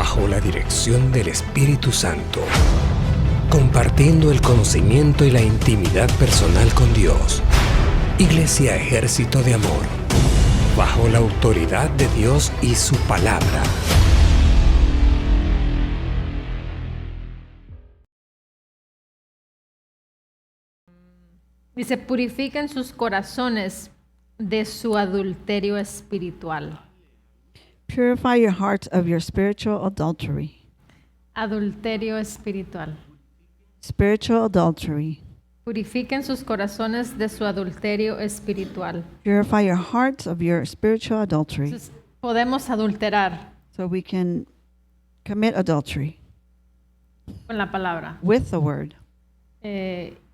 bajo la dirección del Espíritu Santo, compartiendo el conocimiento y la intimidad personal con Dios. Iglesia Ejército de Amor, bajo la autoridad de Dios y su palabra. Dice, purifiquen sus corazones de su adulterio espiritual. Purify your hearts of your spiritual adultery. Adulterio espiritual. Spiritual adultery. Purifiquen sus corazones de su adulterio espiritual. Purify your hearts of your spiritual adultery. Entonces, podemos adulterar So we can commit adultery con la palabra. with the word.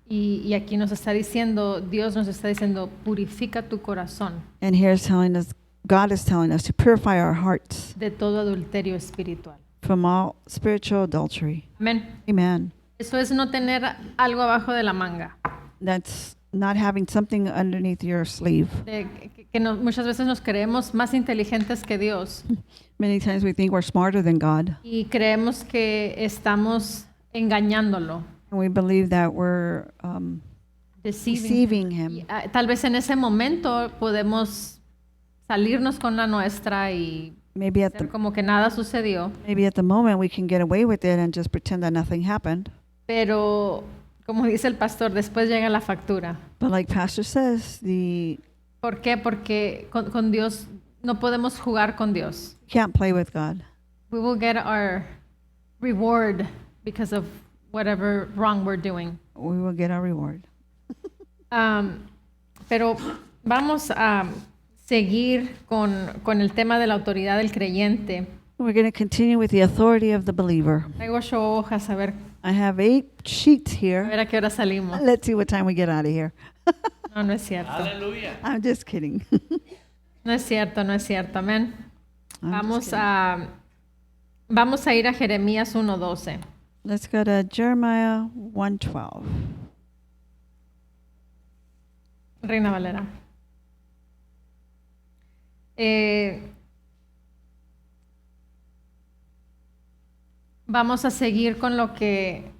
Y aquí nos está diciendo, Dios nos está diciendo, purifica tu corazón And here's telling us, God is telling us to purify our hearts de todo adulterio espiritual. from all spiritual adultery. Amén. Amen. Eso es no tener algo abajo de la manga. That's not having something underneath your sleeve. Muchas veces nos creemos más inteligentes que Dios Many times we think we're smarter than God, y creemos que estamos engañándolo, and we believe that we're deceiving Y, Him. tal vez en ese momento podemos salirnos con la nuestra y Maybe at hacer the como que nada sucedió, moment we can get away with it and just pretend that nothing happened. pero como dice el pastor, después llega la factura. But like Pastor says, you ¿Por qué? Porque con Dios no podemos jugar con Dios. can't play with God. We will get our reward because of whatever wrong we're doing. We will get our reward. Pero vamos a seguir con el tema de la autoridad del creyente. We're going to continue with the authority of the believer. Traigo 8 hojas, a ver I have 8 sheets here. a qué hora salimos. Let's see what time we get out of here. No, no es cierto. I'm just kidding. No es cierto, no es cierto. Amén. I'm just kidding. Vamos a ir a Jeremías 1:12. Let's go to Jeremiah 1:12. Reina Valera. Vamos a seguir con lo que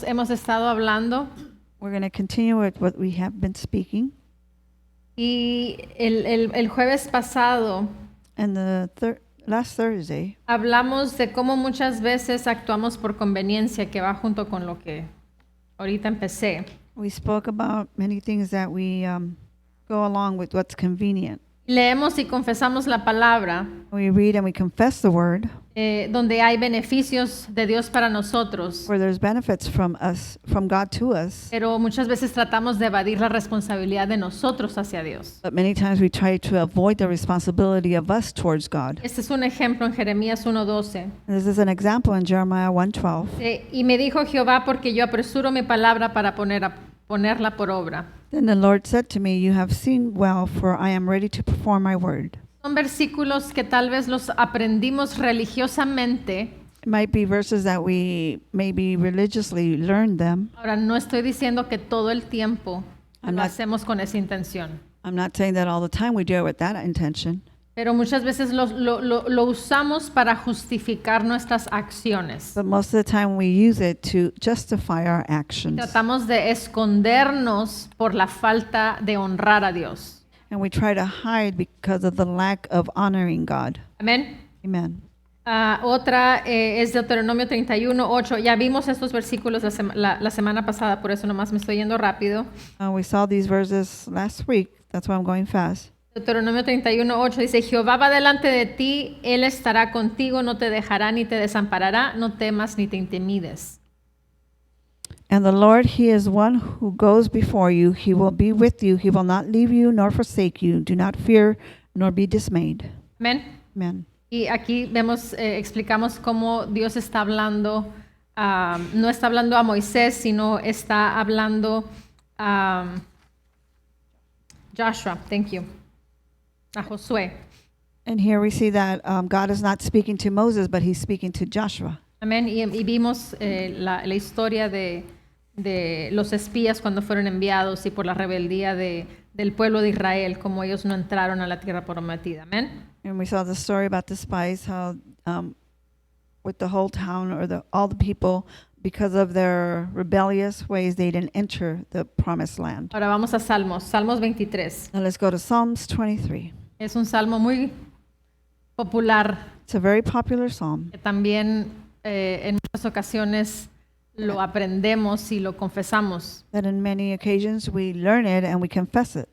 hemos estado hablando. We're going to continue with what we have been speaking. Y el jueves pasado And the last Thursday, hablamos de cómo muchas veces actuamos por conveniencia, que va junto con lo que ahorita empecé. we spoke about many things that we go along with what's convenient. Leemos y confesamos la palabra, We read and we confess the word, donde hay beneficios de Dios para nosotros, where there's benefits from us, from God to us. pero muchas veces tratamos de evadir la responsabilidad de nosotros hacia Dios. But many times we try to avoid the responsibility of us towards God. Este es un ejemplo en Jeremías 1:12. And this is an example in Jeremiah 1:12. Y me dijo Jehová, porque yo apresuro mi palabra para ponerla por obra. Then the Lord said to me, "You have seen well, for I am ready to perform my word." Son versículos que tal vez los aprendimos religiosamente. It might be verses that we maybe religiously learned them. Ahora, no estoy diciendo que todo el tiempo I'm lo not- hacemos con esa intención, I'm not saying that all the time we do it with that intention, pero muchas veces lo usamos para justificar nuestras acciones. but most of the time we use it to justify our actions. Tratamos de escondernos por la falta de honrar a Dios. And we try to hide because of the lack of honoring God. Amén. Amen. Otra es Deuteronomio 31:8. Ya vimos estos versículos la semana pasada, por eso nomás me estoy yendo rápido. We saw these verses last week. That's why I'm going fast. Deuteronomio 31:8 dice, Jehová va delante de ti, Él estará contigo, no te dejará ni te desamparará, no temas ni te intimides. And the Lord, He is one who goes before you. He will be with you. He will not leave you nor forsake you. Do not fear nor be dismayed. Amén. Amen. Y aquí vemos, explicamos cómo Dios está hablando, no está hablando a Moisés, sino está hablando a Joshua, thank you, a Josué. And here we see that God is not speaking to Moses, but He's speaking to Joshua. Amén. Y vimos la historia de los espías cuando fueron enviados y por la rebeldía de del pueblo de Israel, como ellos no entraron a la tierra prometida. Amén. And we saw the story about the spies, how with the whole town or all the people, because of their rebellious ways, they didn't enter the promised land. Ahora vamos a Salmos 23. Now let's go to Psalms 23. Es un salmo muy popular, It's a very popular psalm. que también en muchas ocasiones lo aprendemos y lo confesamos. That in many occasions we learn it and we confess it.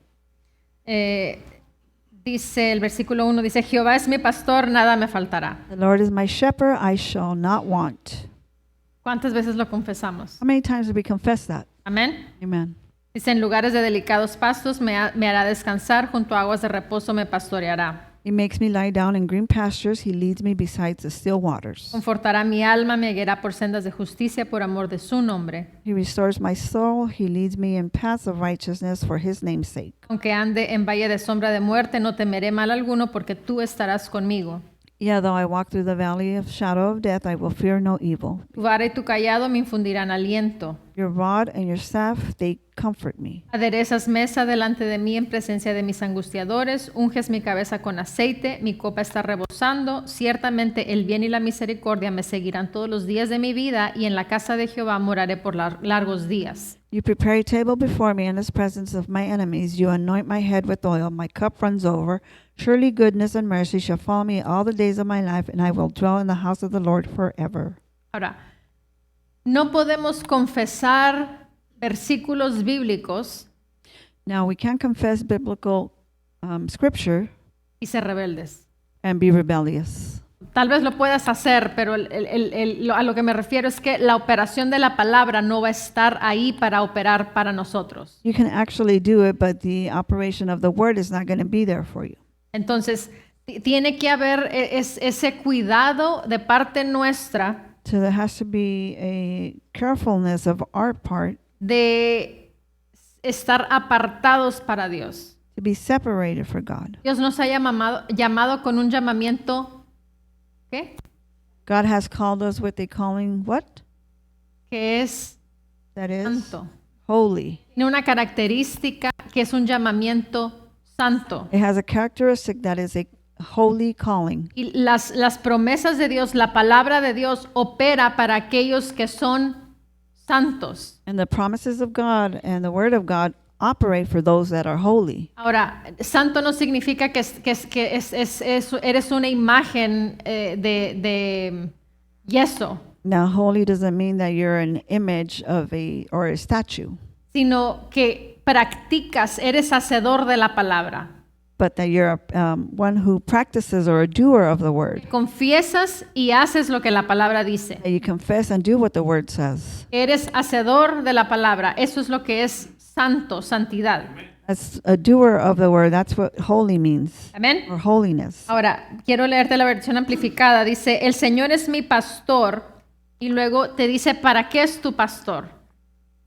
Dice el versículo 1, dice, Jehová es mi pastor, nada me faltará. The Lord is my shepherd, I shall not want. ¿Cuántas veces lo confesamos? How many times do we confess that? Amén. Amen. Dice, en lugares de delicados pastos me hará descansar, junto a aguas de reposo me pastoreará. He makes me lie down in green pastures. He leads me beside the still waters. Confortará mi alma, me guiará por sendas de justicia por amor de su nombre. He restores my soul. He leads me in paths of righteousness for his name's sake. Aunque ande en valle de sombra de muerte, no temeré mal alguno, porque tú estarás conmigo. Yeah, though I walk through the valley of shadow of death, I will fear no evil. Tu vara y tu callado me infundirán aliento. Your rod and your staff, they comfort me. Aderezas mesa delante de mí en presencia de mis angustiadores, unges mi cabeza con aceite, mi copa está rebosando. Ciertamente el bien y la misericordia me seguirán todos los días de mi vida, y en la casa de Jehová moraré por largos días. You prepare a table before me in the presence of my enemies. You anoint my head with oil. My cup runs over. Surely goodness and mercy shall follow me all the days of my life, and I will dwell in the house of the Lord forever. Ahora, no podemos confesar versículos bíblicos Now, we can't confess biblical scripture y ser rebeldes. and be rebellious. Tal vez lo puedas hacer, pero a lo que me refiero es que la operación de la palabra no va a estar ahí para operar para nosotros. You can actually do it, but the operation of the word is not going to be there for you. Entonces, tiene que haber ese cuidado de parte nuestra So there has to be a carefulness of our part de estar apartados para Dios. to be separated for God. Dios nos ha llamado con un llamamiento, ¿qué? God has called us with a calling, what? Que es That is santo. holy. Tiene una característica que es un llamamiento santo. It has a characteristic that is a holy calling. Y las promesas de Dios, la palabra de Dios opera para aquellos que son santos. And the promises of God and the word of God operate for those that are holy. Ahora, santo no significa que eres una imagen de yeso, Now, holy doesn't mean that you're an image of or a statue, sino que practicas, eres hacedor de la palabra. but that you're one who practices or a doer of the word. Confiesas y haces lo que la palabra dice. That you confess and do what the word says. Eres hacedor de la palabra. Eso es lo que es santo, santidad. As a doer of the word, that's what holy means, Amén. or holiness. Ahora, quiero leerte la versión amplificada. Dice, el Señor es mi pastor. Y luego te dice, ¿para qué es tu pastor?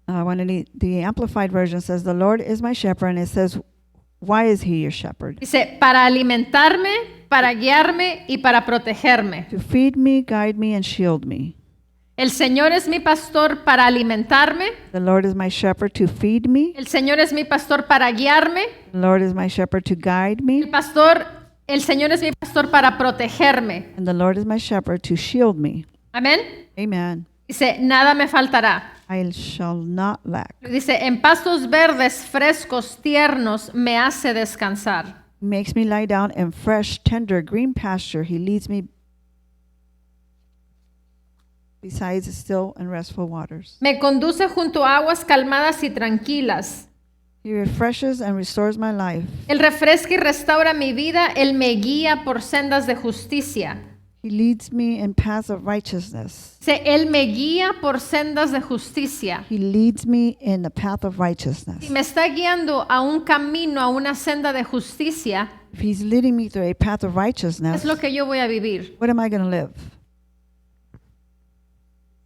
The Amplified Version says, the Lord is my shepherd, and it says, why is he your shepherd? Dice, para alimentarme, para guiarme y para protegerme. To feed me, guide me, and shield me. El Señor es mi pastor para alimentarme. The Lord is my shepherd to feed me. El Señor es mi pastor para guiarme. The Lord is my shepherd to guide me. El Señor es mi pastor para protegerme. And the Lord is my shepherd to shield me. Amén. Amen. Dice, nada me faltará. I shall not lack. Dice, en pastos verdes, frescos, tiernos, me hace descansar. He makes me lie down in fresh, tender, green pasture. He leads me beside the still and restful waters. Me conduce junto a aguas calmadas y tranquilas. He refreshes and restores my life. Él refresca y restaura mi vida. Él me guía por sendas de justicia. He leads me in paths of righteousness. Él me guía por sendas de justicia. He leads me in the path of righteousness. Si me está guiando a un camino, a una senda de justicia, If he's leading me through a path of righteousness, es lo que yo voy a vivir. what am I going to live?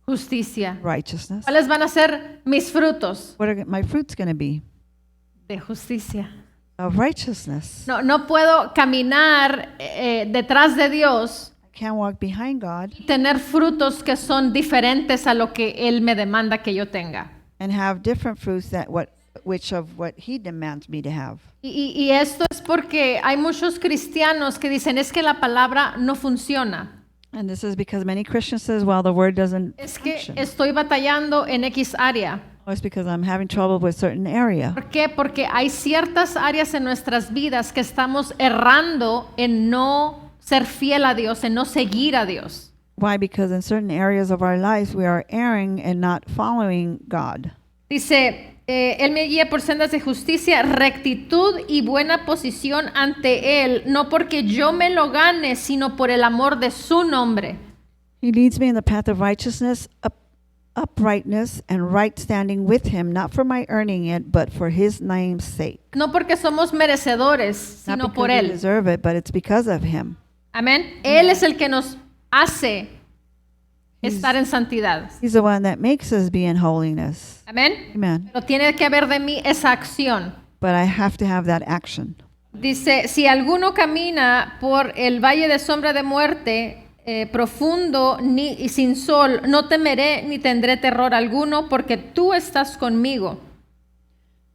Justicia. Righteousness. ¿Cuáles van a ser mis frutos? What are my fruits going to be? De justicia. Of righteousness. No puedo caminar detrás de Dios I can't walk behind God y tener frutos que son diferentes a lo que Él me demanda que yo tenga. and have different fruits that what which of what he demands me to have. Y esto es porque hay muchos cristianos que dicen, es que la palabra no funciona. And this is because many Christians says, well, the word doesn't Es que function. estoy batallando en X área. Oh, it's because I'm having trouble with certain area. ¿Por qué? Porque hay ciertas áreas en nuestras vidas que estamos errando en no ser fiel a Dios, en no seguir a Dios. Why? Because in certain areas of our lives, we are erring and not following God. Dice, Él me guía por sendas de justicia, rectitud y buena posición ante Él, no porque yo me lo gane, sino por el amor de su nombre. He leads me in the path of righteousness, uprightness, and right standing with him, not for my earning it, but for his name's sake. No porque somos merecedores, Not sino por because we Él. deserve it, but it's because of him. Amén. Él es el que nos hace estar en santidad. He's the one that makes us be in holiness. Amén. Amen. Pero tiene que haber de mí esa acción. But I have to have that action. Dice, si alguno camina por el valle de sombra de muerte profundo y sin sol, no temeré ni tendré terror alguno, porque tú estás conmigo.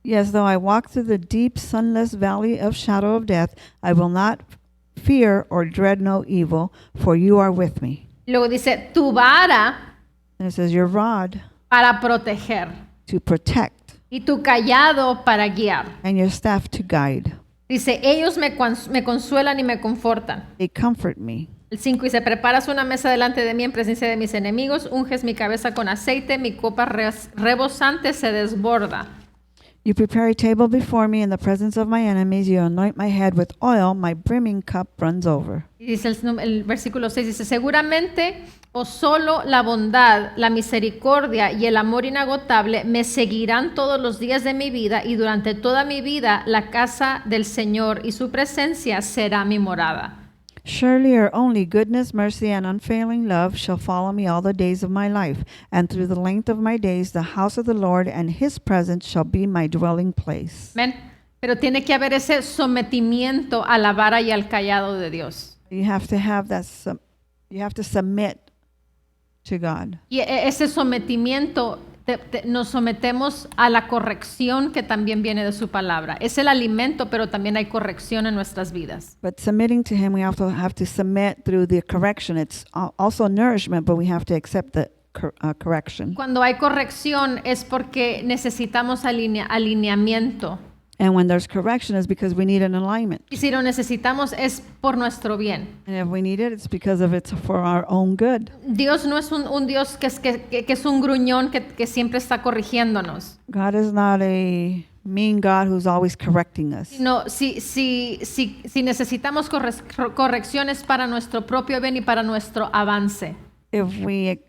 Yes, though I walk through the deep, sunless valley of shadow of death, I will not fear or dread no evil, for you are with me. Luego dice, tu vara And it says, your rod para proteger to protect y tu callado para guiar. and your staff to guide. Dice, ellos me consuelan y me confortan. They comfort me. El 5 dice, preparas una mesa delante de mí en presencia de mis enemigos, unges mi cabeza con aceite, mi copa rebosante se desborda. You prepare a table before me in the presence of my enemies. You anoint my head with oil. My brimming cup runs over. Y dice el versículo 6, dice, seguramente o solo la bondad, la misericordia y el amor inagotable me seguirán todos los días de mi vida, y durante toda mi vida la casa del Señor y su presencia será mi morada. Surely your only goodness, mercy, and unfailing love shall follow me all the days of my life, and through the length of my days the house of the Lord and his presence shall be my dwelling place. Amén. Pero tiene que haber ese sometimiento a la vara y al callado de Dios. You have to have that. You have to submit to God. Y ese sometimiento, nos sometemos a la corrección que también viene de su palabra. Es el alimento, pero también hay corrección en nuestras vidas. But submitting to him, we also have to submit through the correction. It's also nourishment, but we have to accept the correction. Cuando hay corrección es porque necesitamos alineamiento. And when there's correction, it's because we need an alignment. Y si lo necesitamos es por nuestro bien. And if we need it, it's because of it's for our own good. Dios no es un Dios que es un gruñón que siempre está corrigiéndonos. God is not a mean God who's always correcting us. No, si necesitamos correcciones para nuestro propio bien y para nuestro avance. If we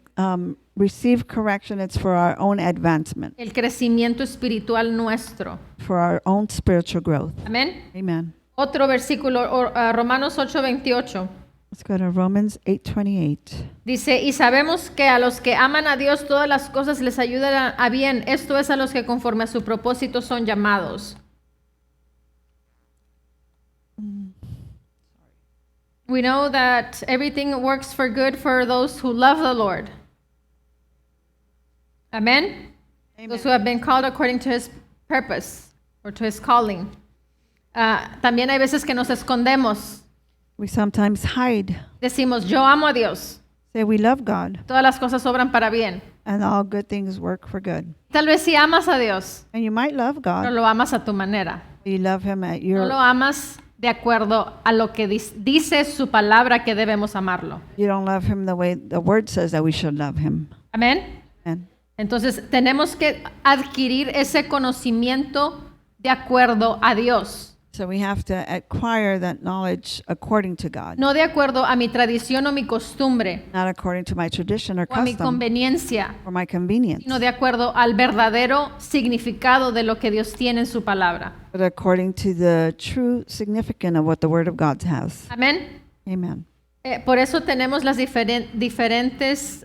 receive correction, it's for our own advancement, El crecimiento espiritual nuestro. for our own spiritual growth. Amén. Amen. Otro versículo, Romanos 8:28. Let's go to Romans 8:28. Dice, y sabemos que a los que aman a Dios todas las cosas les ayudan a bien. Esto es a los que conforme a su propósito son llamados. We know that everything works for good for those who love the Lord. Amen. Those who have been called according to his purpose or to his calling. También hay veces que nos escondemos. We sometimes hide. Decimos, yo amo a Dios. Say we love God, Todas las cosas obran para bien. and all good things work for good. Tal vez sí amas a Dios, And you might love pero God. lo amas a tu manera. You love him at No your. lo amas de acuerdo a lo que dice su palabra que debemos amarlo. You don't love him the way the word says that we should love him. Amén. And Entonces tenemos que adquirir ese conocimiento de acuerdo a Dios, so we have to acquire that knowledge according to God, no de acuerdo a mi tradición o mi costumbre not according to my tradition or o a mi custom conveniencia, or my convenience, sino de acuerdo al verdadero significado de lo que Dios tiene en su palabra. but according to the true significance of what the word of God has. Amén. Amen. Por eso tenemos las diferentes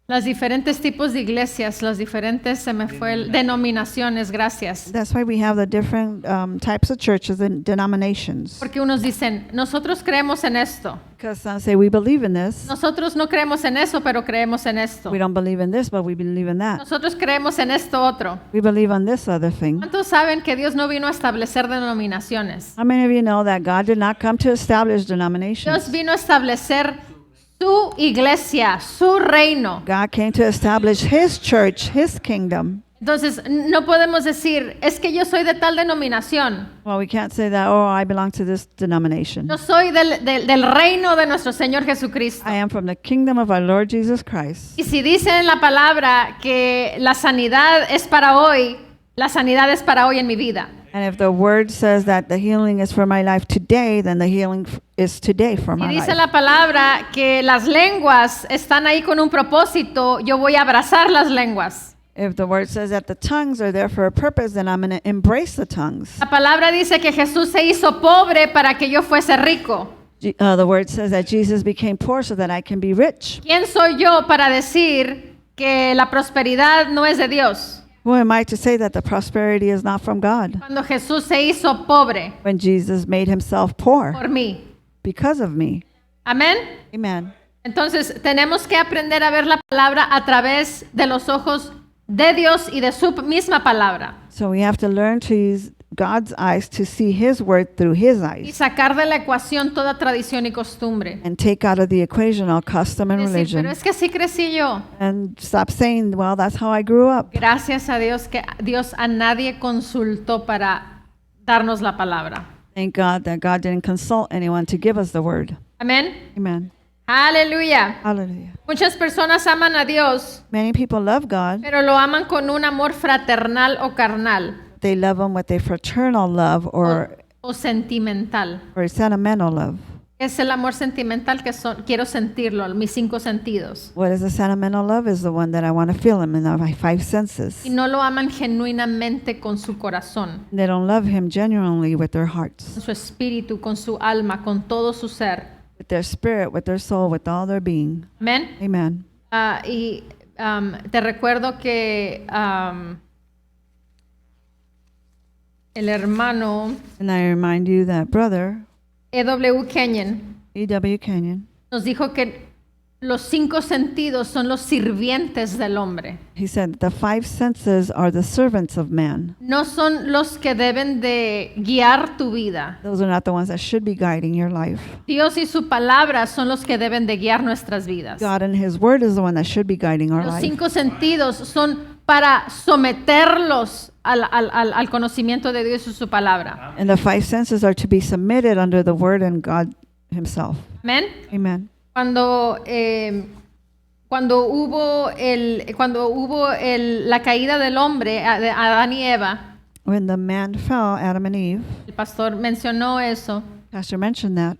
Las diferentes tipos de iglesias, las diferentes, denominaciones, gracias. That's why we have the different types of churches and denominations. Porque unos dicen, nosotros creemos en esto. Because some say we believe in this. Nosotros no creemos en eso, pero creemos en esto. We don't believe in this, but we believe in that. Nosotros creemos en esto otro. We believe on this other thing. ¿Cuántos saben que Dios no vino a establecer denominaciones? How many of you know that God did not come to establish denominations? Dios vino a establecer su iglesia, su reino. God came to establish His church, His kingdom. Entonces, no podemos decir, es que yo soy de tal denominación. Well, we can't say that, oh, I belong to this denomination. Yo soy del reino de nuestro Señor Jesucristo. I am from the kingdom of our Lord Jesus Christ. Y si dice en la palabra que la sanidad es para hoy, la sanidad es para hoy en mi vida. And if the word says that the healing is for my life today, then the healing is today for Si my dice life. la palabra que las lenguas están ahí con un propósito, yo voy a abrazar las lenguas. If the word says that the tongues are there for a purpose, then I'm going to embrace the tongues. La palabra dice que Jesús se hizo pobre para que yo fuese rico. The word says that Jesus became poor so that I can be rich. ¿Quién soy yo para decir que la prosperidad no es de Dios? Who am I to say that the prosperity is not from God? Cuando Jesús se hizo pobre When Jesus made himself poor por mí. because of me. Amén. Amen. Entonces tenemos que aprender a ver la palabra a través de los ojos de Dios y de su misma palabra. So we have to learn to use God's eyes to see His word through His Y eyes sacar de la ecuación toda tradición y costumbre. and take out of the equation all custom and Decir, religion pero es que así crecí yo. and stop saying, well, that's how I grew up. Gracias a Dios que Dios a nadie consultó para darnos la palabra. Thank God that God didn't consult anyone to give us the word. Amén. Amen. Aleluya. Hallelujah. Muchas personas aman a Dios, Many people love God. pero lo aman con un amor fraternal o carnal They love Him with a fraternal love or o sentimental. a sentimental love. Es el amor sentimental que quiero sentirlo, mis 5 sentidos. What is a sentimental love is the one that I want to feel Him in my 5 senses. Y no lo aman genuinamente con su corazón, They don't love Him genuinely with their hearts, con su espíritu, con su alma, con todo su ser. with their spirit, with their soul, with all their being. Amén. Amen. Te recuerdo que el hermano And I remind you that brother, E.W. Kenyon E.W. Kenyon, nos dijo que los 5 sentidos son los sirvientes del hombre. he said the 5 senses are the servants of man. No son los que deben de guiar tu vida. Those are not the ones that should be guiding your life. Dios y su palabra son los que deben de guiar nuestras vidas. God and His word is the one that should be guiding our Los life. 5 sentidos son para someterlos al conocimiento de Dios y su palabra. And the 5 senses are to be submitted under the word and God Himself. Amén. Amen. Cuando hubo la caída del hombre, de Adán y Eva, When the man fell, Adam and Eve, el pastor mencionó eso. Pastor mentioned that,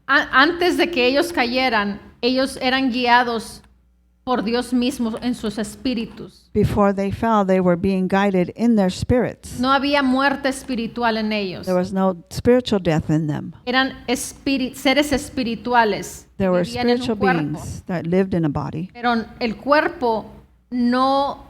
Antes de que ellos cayeran, ellos eran guiados por Dios mismo en sus espíritus. before they fell, they were being guided in their spirits. No había muerte espiritual en ellos. There was no spiritual death in them. Eran seres espirituales. There were Vivían en un spiritual cuerpo. beings that lived in a body. Pero el cuerpo no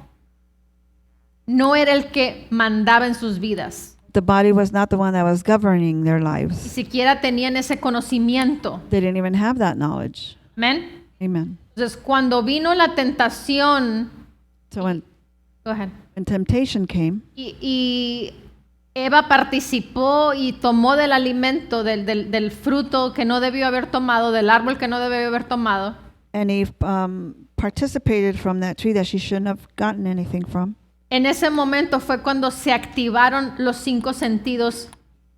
era el que mandaba en sus vidas. The body was not the one that was governing their Ni lives. siquiera tenían ese conocimiento. They didn't even have that knowledge. Amén. Amen. Entonces, cuando vino la tentación, So when go ahead. temptation came, Y Eva participó y tomó del alimento, del fruto que no debió haber tomado, del árbol que no debió haber tomado. and Eve participated from that tree that she shouldn't have gotten anything from. En ese momento fue cuando se activaron los 5 sentidos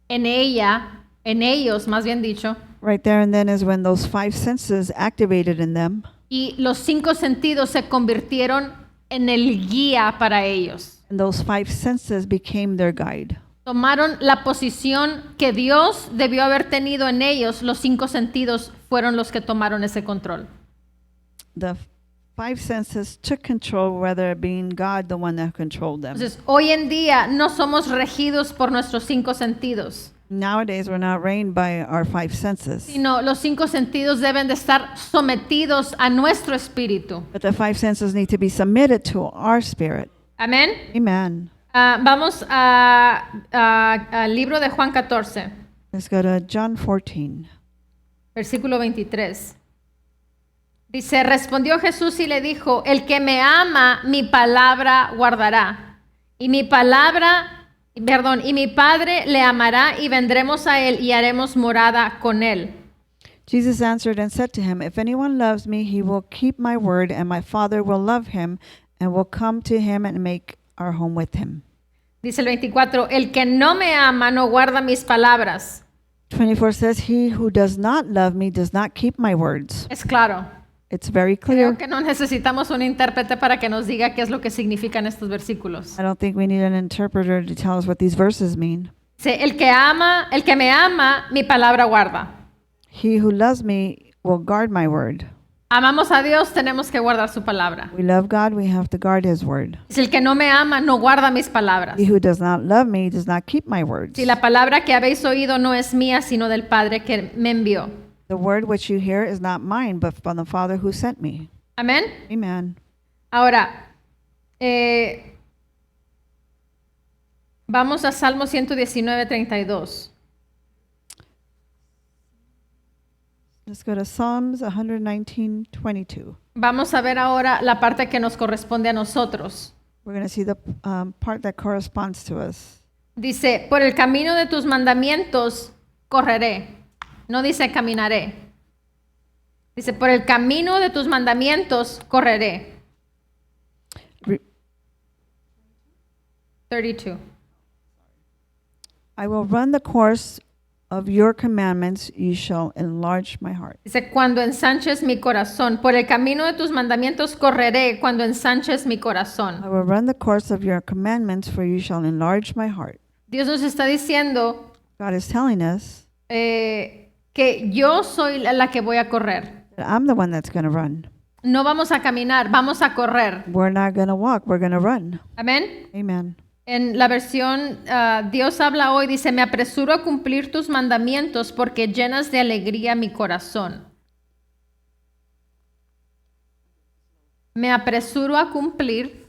en ellos, más bien dicho. Right there and then is when those 5 senses activated in them. Y los 5 sentidos se convirtieron en el guía para ellos. And those 5 senses became their guide. Tomaron la posición que Dios debió haber tenido en ellos. Los 5 sentidos fueron los que tomaron ese control. The 5 senses took control, whether it being God the one that controlled them. Entonces, hoy en día no somos regidos por nuestros 5 sentidos. Nowadays, we're not reigned by our five senses, sino los 5 sentidos deben de estar sometidos a nuestro espíritu. but the five senses need to be submitted to our spirit. Amén. Amen. Vamos al libro de Juan 14, Let's go to John 14. versículo 23. Dice, respondió Jesús y le dijo, el que me ama, mi palabra guardará. Y mi Padre le amará y vendremos a él y haremos morada con él. Jesus answered and said to him, If anyone loves me, he will keep my word, and my Father will love him, and will come to him and make our home with him. Dice el 24, el que no me ama no guarda mis palabras. 24 says, He who does not love me does not keep my words. Es claro. It's very Creo clear. que no necesitamos un intérprete para que nos diga qué es lo que significan estos versículos. I don't think we need an interpreter to tell us what these verses mean. Dice, el que me ama, mi palabra guarda. He who loves me will guard my word. Amamos a Dios, tenemos que guardar su palabra. We love God, we have to guard his word. Dice, el que no me ama, no guarda mis palabras. He who does not love me does not keep my words. Si la palabra que habéis oído no es mía, sino del Padre que me envió. The word which you hear is not mine, but from the Father who sent me. Amén. Amen. Ahora, vamos a Salmo 119:32. Let's go to Psalms 119:22. Vamos a ver ahora la parte que nos corresponde a nosotros. We're going to see the part that corresponds to us. Dice, por el camino de tus mandamientos correré. No dice caminaré. Dice, por el camino de tus mandamientos correré. Re- 32. I will run the course of your commandments, you shall enlarge my heart. Dice, cuando ensanches mi corazón. Por el camino de tus mandamientos correré cuando ensanches mi I corazón. will run the course of your commandments, for you shall enlarge my heart. Dios nos está diciendo God is telling us que yo soy la que voy a correr. that I'm the one that's going to run. No vamos a caminar, vamos a correr. We're not going to walk, we're going to run. Amén. Amen. En la versión Dios habla hoy, dice, me apresuro a cumplir tus mandamientos porque llenas de alegría mi corazón. Me apresuro a cumplir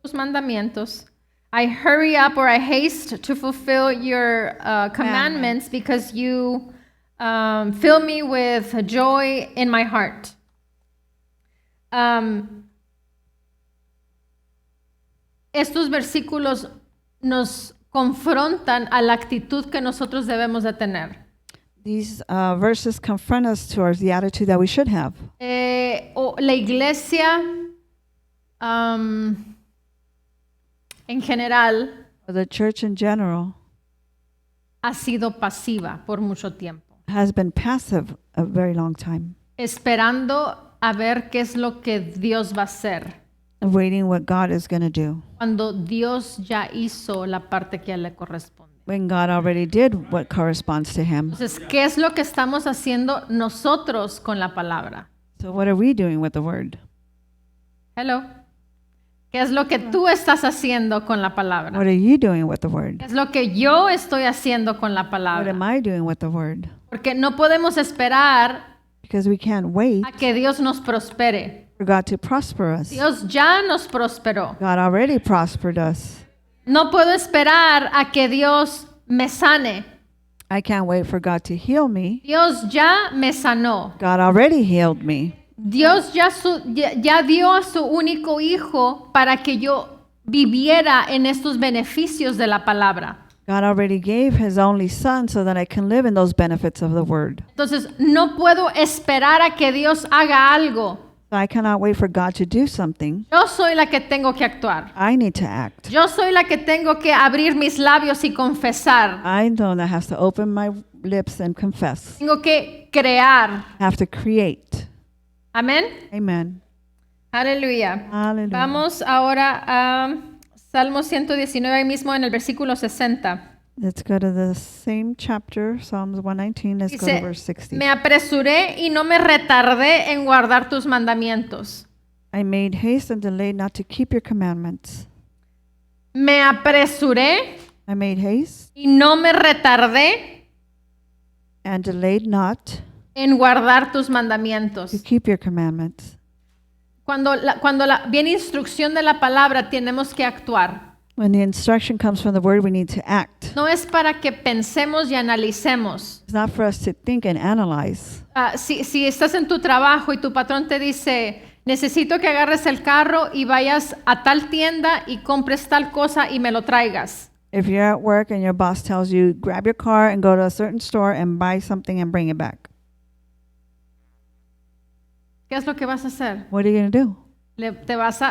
tus mandamientos. I hurry up or I haste to fulfill your commandments because you fill me with joy in my heart. Estos versículos nos confrontan a la actitud que nosotros debemos de tener. These verses confront us towards the attitude that we should have. La iglesia en general The church in general ha sido pasiva por mucho tiempo, has been passive a very long time, esperando a ver qué es lo que Dios va a hacer waiting what God is going to do, cuando Dios ya hizo la parte que a él le corresponde. when God already did what corresponds to him. Entonces, ¿qué es lo que estamos haciendo nosotros con la palabra? So what are we doing with the word? Hello. ¿Qué es lo que tú estás haciendo con la palabra? What are you doing with the word? ¿Qué es lo que yo estoy haciendo con la What palabra? am I doing with the word? Porque no podemos esperar Because we can't wait a que Dios nos prospere. for God to prosper us. Dios ya nos prosperó. God already prospered us. No puedo esperar a que Dios me sane. I can't wait for God to heal me. Dios ya me sanó. God already healed me. Dios ya dio a su único hijo para que yo viviera en estos beneficios de la palabra. God already gave his only son so that I can live in those benefits of the word. Entonces, no puedo esperar a que Dios haga algo. So I cannot wait for God to do something. Yo soy la que tengo que actuar. I need to act. Yo soy la que tengo que abrir mis labios y confesar. I'm the one that has to open my lips and confess. Tengo que crear. Have to create. Amén. Amen. Aleluya. Hallelujah. Vamos ahora a Salmo 119, ahí mismo en el versículo 60. Let's go to the same chapter, Psalms 119. Let's go to Dice, verse 60. me apresuré y no me retardé en guardar tus mandamientos. I made haste and delayed not to keep your commandments. Me apresuré I made haste y no me retardé and delayed not en guardar tus to mandamientos. keep your commandments. Cuando viene instrucción de la palabra, tenemos que actuar. When the instruction comes from the word, we need to act. No es para que pensemos y analicemos. It's not for us to think and analyze. Si estás en tu trabajo y tu patrón te dice, necesito que agarres el carro y vayas a tal tienda y compres tal cosa y me lo traigas. If you're at work and your boss tells you, grab your car and go to a certain store and buy something and bring it back, ¿Qué es lo que vas a hacer? what are you going to do? Te vas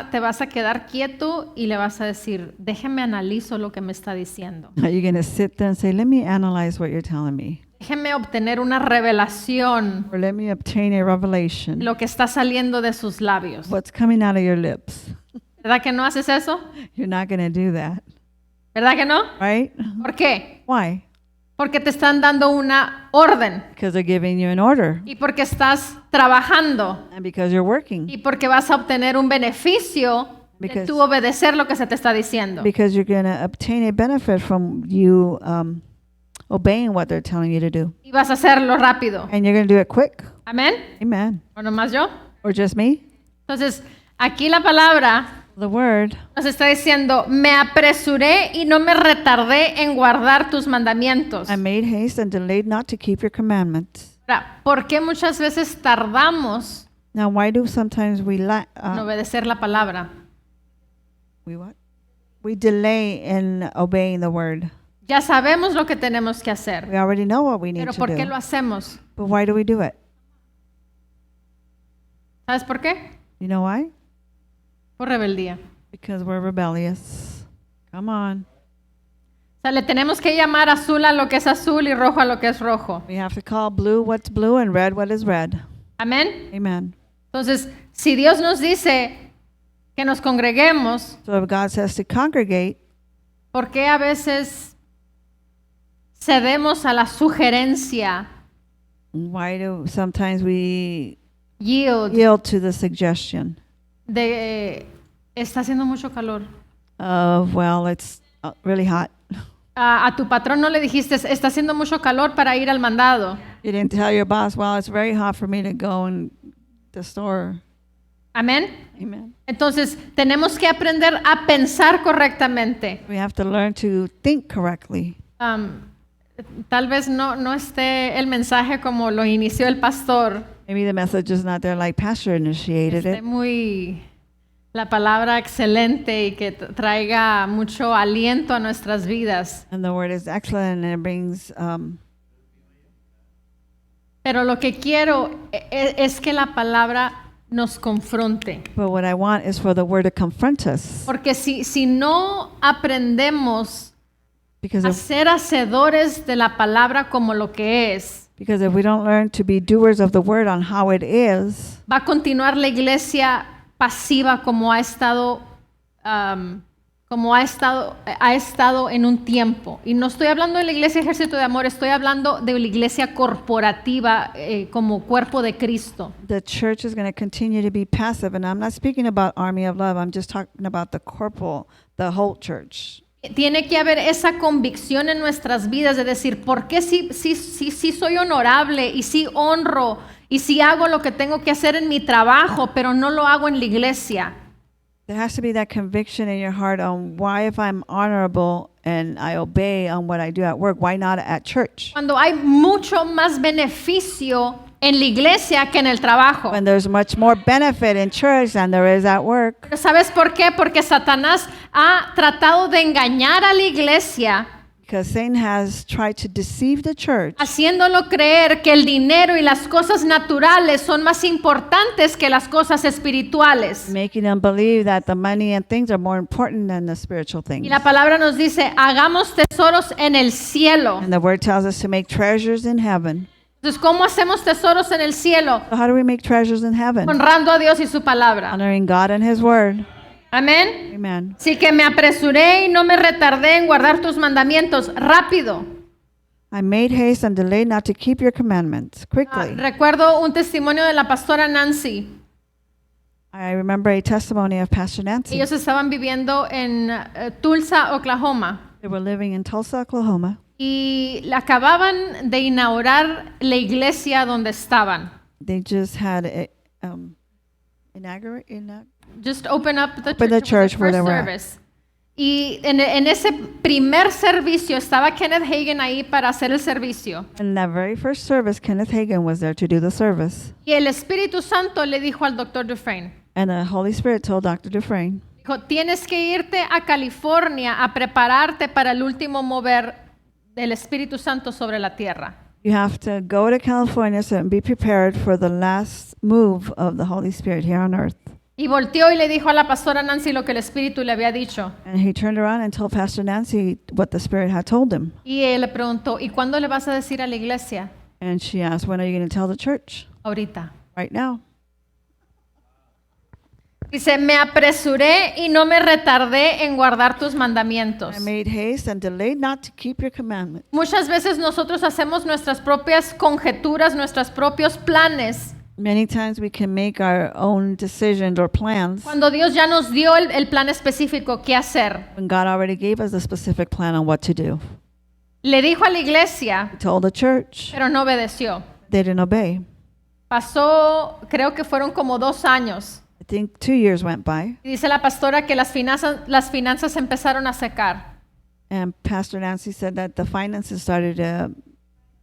a quedar quieto y le vas a decir, déjeme analizo lo que me está diciendo. Are you going to sit there and say, let me analyze what you're telling me? Déjeme obtener una revelación Or let me obtain a revelation? lo que está saliendo de sus labios. What's coming out of your lips? ¿Verdad que no haces eso? You're not going to do that, ¿Verdad que no? right? ¿Por qué? Why? Porque te están dando una orden Because they're giving you an order y porque estás trabajando and because you're working, y porque vas a obtener un beneficio de Because- tú obedecer lo que se te está diciendo. because you're going to obtain a benefit from you obeying what they're telling you to do. Y vas a hacerlo rápido. And you're going to do it quick. Amén. Amen. ¿O nomás yo? Or just me? Entonces, aquí la palabra The word nos está diciendo, me apresuré y no me retardé en guardar tus mandamientos. I made haste and delayed not to keep your commandments. Ahora, ¿por qué muchas veces tardamos Now, why do sometimes we en obedecer la palabra? we what? We delay in obeying the word. Ya sabemos lo que tenemos que hacer, We already know what we need pero to ¿por qué do. lo hacemos? But why do we do it? ¿Sabes por qué? You know why? Por rebeldía. Because we're rebellious. Come on. O sea, le tenemos que llamar azul a lo que es azul y rojo a lo que es rojo. We have to call blue what's blue and red what is red. Amén. Amen. Entonces, si Dios nos dice que nos congreguemos, So if God says to congregate, ¿por qué a veces cedemos a la sugerencia, why do sometimes we yield, yield to the suggestion de está haciendo mucho calor? of, well, it's really hot. A tu patrón no le dijiste, está haciendo mucho calor para ir al mandado. You didn't tell your boss, well, it's very hot for me to go in the store. Amén. Amen. Entonces, tenemos que aprender a pensar correctamente. We have to learn to think correctly. Tal vez no esté el mensaje como lo inició el pastor. Maybe the message is not there like Pastor initiated Esté it. muy la palabra excelente y que traiga mucho aliento a nuestras vidas. And the word is excellent and it brings, Pero lo que quiero es que la palabra nos confronte. but what I want is for the word to confront us. Porque si no aprendemos Because a if, ser hacedores de la palabra como lo que es, because if we don't learn to be doers of the word on how it is, va a continuar la iglesia pasiva como ha estado en un tiempo. Y no estoy hablando de la iglesia Ejército de Amor, estoy hablando de la iglesia corporativa como cuerpo de Cristo. the church is going to continue to be passive. And I'm not speaking about Army of Love. I'm just talking about the corporal, the whole church. Tiene que haber esa convicción en nuestras vidas de decir, ¿por qué sí soy honorable y sí honro y sí hago lo que tengo que hacer en mi trabajo, pero no lo hago en la iglesia? There has to be that conviction in your heart on why, if I'm honorable and I obey on what I do at work, why not at church? Cuando hay mucho más beneficio en la iglesia que en el trabajo. When there's much more benefit in church than there is at work. Pero ¿sabes por qué? Porque Satanás ha tratado de engañar a la iglesia, Because Satan has tried to deceive the church, haciéndolo creer que el dinero y las cosas naturales son más importantes que las cosas espirituales. making them believe that the money and things are more important than the spiritual things. Y la palabra nos dice, hagamos tesoros en el cielo. And the word tells us to make treasures in heaven. Entonces, ¿cómo hacemos tesoros en el cielo? So how do we make treasures in heaven? Honrando a Dios y su palabra. Honoring God and His word. Amén. Amen. Así que me apresuré y no me retardé en guardar tus mandamientos. Rápido. I made haste and delayed not to keep your commandments. Quickly. Recuerdo un testimonio de la pastora Nancy. I remember a testimony of Pastor Nancy. Ellos estaban viviendo en Tulsa, Oklahoma. They were living in Tulsa, Oklahoma. y acababan de inaugurar la iglesia donde estaban. They just had Just open up the Open the church. church It was where the they first were at. service. Y en ese primer servicio estaba Kenneth Hagin ahí para hacer el servicio. In that very first service, Kenneth Hagin was there to do the service. Y el Espíritu Santo le dijo al Dr. Dufresne, And the Holy Spirit told Dr. Dufresne, dijo, tienes que irte a California a prepararte para el último mover del Espíritu Santo sobre la tierra. you have to go to California and be prepared for the last move of the Holy Spirit here on earth. Y volteó y le dijo a la pastora Nancy lo que el Espíritu le había dicho. And he turned around and told Pastor Nancy what the Spirit had told him. Y él le preguntó, ¿y cuándo le vas a decir a la iglesia? And she asked, when are you going to tell the church? Ahorita. Right now. Dice, me apresuré y no me retardé en guardar tus mandamientos. I made haste and delayed not to keep your commandment. Muchas veces nosotros hacemos nuestras propias conjeturas, nuestros propios planes, Many times we can make our own decisions or plans cuando Dios ya nos dio el plan específico qué hacer. when God already gave us a specific plan on what to do. Le dijo a la iglesia, He told the church, pero no obedeció. they didn't obey. Pasó, creo que fueron como 2 años. I think 2 years went by, Y dice la pastora que las finanzas empezaron a secar. and Pastor Nancy said that the finances started to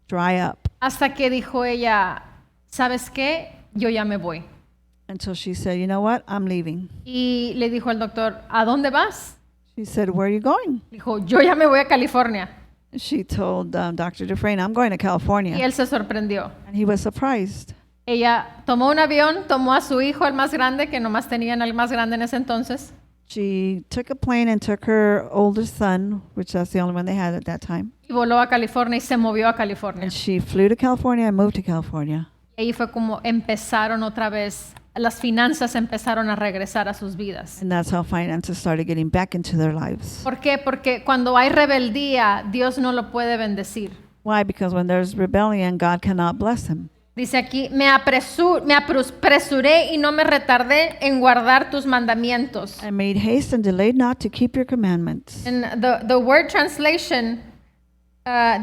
dry up Hasta que dijo ella, ¿sabes qué? Yo ya me voy. until she said, you know what, I'm leaving. Y le dijo al doctor, ¿a dónde vas? She said, where are you going? Dijo, yo ya me voy a California. She told Dr. Dufresne, I'm going to Y California. él se sorprendió. And he was surprised. Ella tomó un avión, tomó a su hijo, el más grande, que nomás tenían el más grande en ese entonces, She took a plane and took her oldest son, which that's the only one they had at that time. y voló a California y se movió a California. And she flew to California and moved to California. Y ahí fue como empezaron otra vez, las finanzas empezaron a regresar a sus vidas. And that's how finances started getting back into their lives. ¿Por qué? Porque cuando hay rebeldía, Dios no lo puede bendecir. Why? Because when there's rebellion, God cannot bless him. Dice aquí, me apresuré y no me retardé en guardar tus mandamientos. I made haste and delayed not to keep your commandments. And the word translation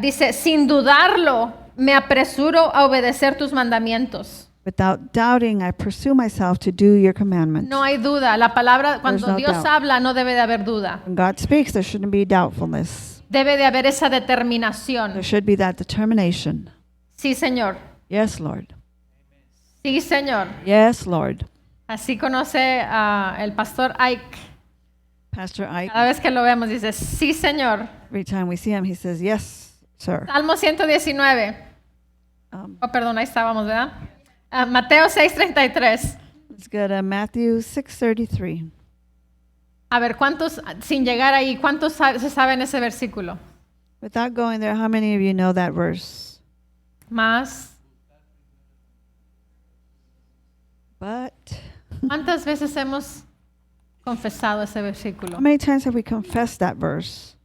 dice, sin dudarlo, me apresuro a obedecer tus mandamientos. Without doubting, I pursue myself to do your commandments. No hay duda. La palabra, cuando no Dios doubt. habla, no debe de haber duda. When God speaks, there shouldn't be doubtfulness. Debe de haber esa determinación. There should be that determination. Sí, Señor. Yes, Lord. Sí, Señor. Yes, Lord. Así conoce el pastor Ike. Pastor Ike, Cada vez que lo vemos dice, sí, Señor. every time we see him, he says, yes, sir. Salmo 119. Oh, perdón, ahí estábamos, ¿verdad? Mateo 6:33. Let's go to Matthew 6:33. A ver, ¿cuántos, sin llegar ahí, cuántos se saben ese versículo? Without going there, how many of you know that verse? Más. But ¿Cuántas veces hemos confesado ese versículo? how many times have we confessed that verse?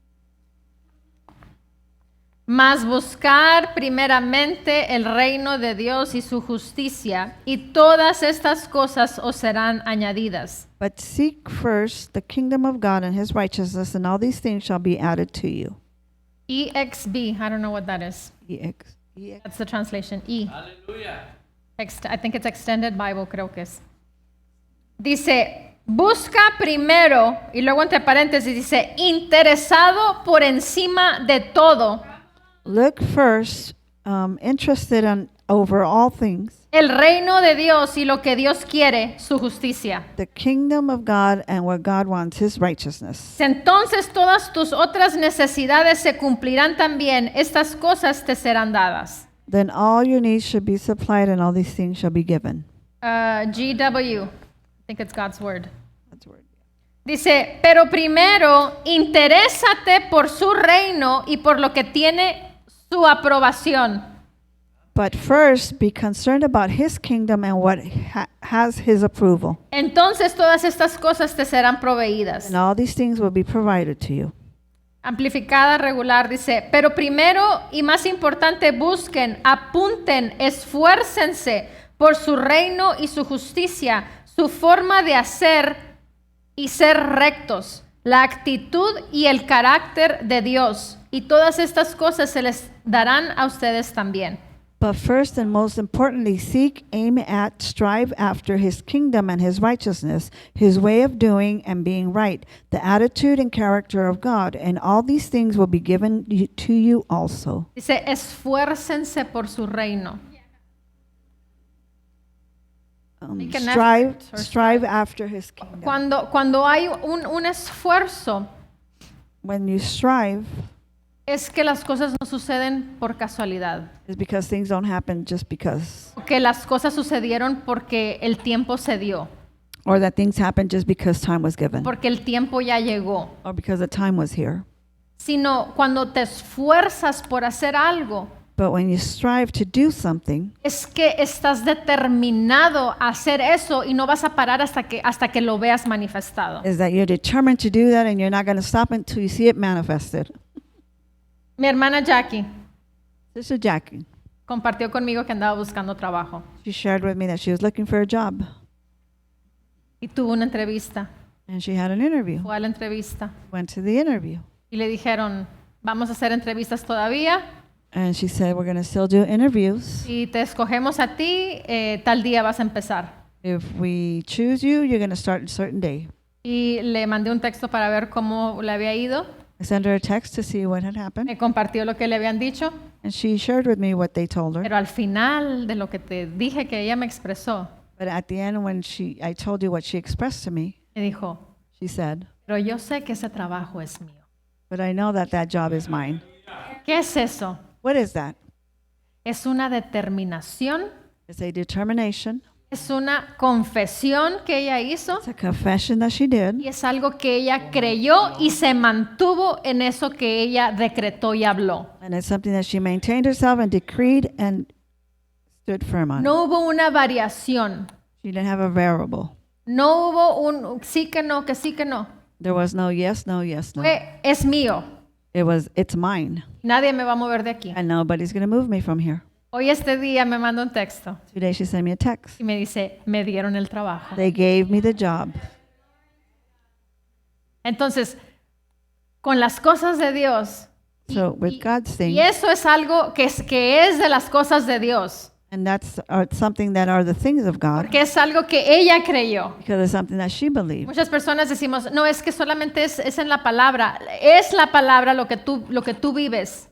Mas buscar primeramente el reino de Dios y su justicia, y todas estas cosas os serán añadidas. But seek first the kingdom of God and his righteousness, and all these things shall be added to you. EXB, I don't know what that is. EX. That's the translation. I think it's Extended Bible, creo que es. Dice, busca primero, y luego entre paréntesis dice, interesado por encima de todo, Look first, interested in over all things, el reino de Dios y lo que Dios quiere, su justicia. the kingdom of God and what God wants, his righteousness. Entonces todas tus otras necesidades se cumplirán también, estas cosas te serán dadas. Then all your needs should be supplied and all these things shall be given. GW, I think it's God's word. That's word. Dice, pero primero interésate por su reino y por lo que tiene su aprobación. But first, be concerned about his kingdom and what has his approval. Entonces todas estas cosas te serán proveídas. And all these things will be provided to you. Amplificada regular dice, pero primero y más importante busquen, apunten, esfuércense por su reino y su justicia, su forma de hacer y ser rectos. la actitud y el carácter de Dios. Y todas estas cosas se les darán a ustedes también. But first and most importantly, seek, aim at, strive after his kingdom and his righteousness, his way of doing and being right, the attitude and character of God, and all these things will be given to you also. Dice, esfuércense por su reino. Make an Strive, effort or strive after his kingdom. Cuando hay un esfuerzo, When you strive, es que las cosas no suceden por casualidad. it's because things don't happen just because, Que las cosas sucedieron porque el tiempo se dio. or that things happen just because time was given, Porque el tiempo ya llegó. or because the time was here. Sino cuando te esfuerzas por hacer algo, But when you strive to do something, es que estás determinado a hacer eso y no vas a parar hasta que lo veas manifestado. is that you're determined to do that and you're not going to stop until you see it manifested. Mi hermana Jackie Sister Jackie, compartió conmigo que andaba buscando trabajo she shared with me that she was looking for a job y tuvo una entrevista. and she had an interview. Fue a la entrevista Went to the interview y le dijeron, vamos a hacer entrevistas todavía and she said, we're going to still do interviews. y te escogemos a ti, tal día vas a empezar. If we choose you, you're going to start a certain day. Y le mandé un texto para ver cómo le había ido. I sent her a text to see what had happened Me compartió lo que le habían dicho, and she shared with me what they told her. pero al final de lo que te dije que ella me expresó, But at the end, when I told you what she expressed to me, me dijo, she said, pero yo sé que ese trabajo es mío. but I know that that job is mine. ¿Qué es eso? What is that? Es una determinación, It's a determination. es una confesión que ella hizo It's a confession that she did. y es algo que ella creyó y se mantuvo en eso que ella decretó y habló. And it's something that she maintained herself and decreed and stood firm on. No hubo una variación, She didn't have a variable. no hubo un sí que no, que sí que no. There was no yes, no, yes, no. Fue, es mío, It's mine. nadie me va a mover de aquí. And nobody's going to move me from here. Hoy este día me manda un texto Today she sent me a text. y me dice, me dieron el trabajo. They gave me the job. Entonces, con las cosas de Dios, So with God's y thing, eso es algo que es de las cosas de Dios, and that's something that are the things of God, porque es algo que ella creyó. because it's something that she believed. Muchas personas decimos, no, es que solamente es en la palabra. Es la palabra lo que tú vives.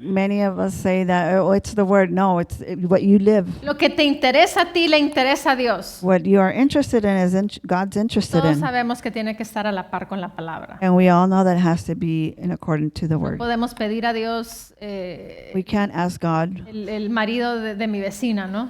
Many of us say that, oh, it's the word. No, it's what you live. Lo que te interesa a ti le interesa a Dios. What you are interested in is God's interested Todos in. sabemos que tiene que estar a la par con la palabra. And we all know that it has to be in according to the word. Podemos pedir a Dios We can't ask God el marido de mi vecina, ¿no?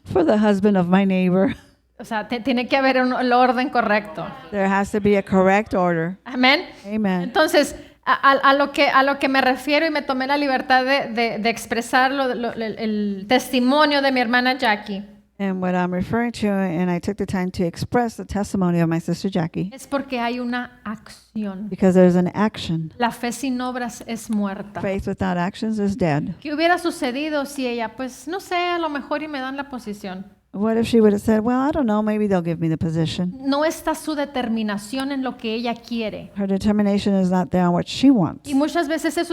for the husband of my neighbor. O sea, tiene que haber el orden correcto. There has to be a correct order. Amén. Amen. Entonces, a lo que me refiero y me tomé la libertad de expresar el testimonio de mi hermana Jackie, And what I'm referring to, and I took the time to express the testimony of my sister Jackie, es porque hay una acción. because there's an action. La fe sin obras es muerta. Faith without actions is dead. ¿Qué hubiera sucedido si ella, pues no sé, a lo mejor y me dan la posición? What if she would have said, well, I don't know, maybe they'll give me the position. No está su determinación en lo que ella quiere. Her determination is not there on what she wants. Y muchas veces eso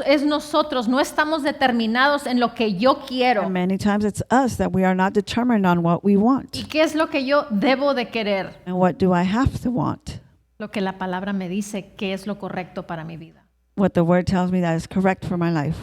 es nosotros, no estamos determinados en lo que yo quiero. And many times it's us that we are not determined on what we want. ¿Y qué es lo que yo debo de querer? And what do I have to want? Lo que la palabra me dice que es lo correcto para mi vida. What the word tells me that is correct for my life.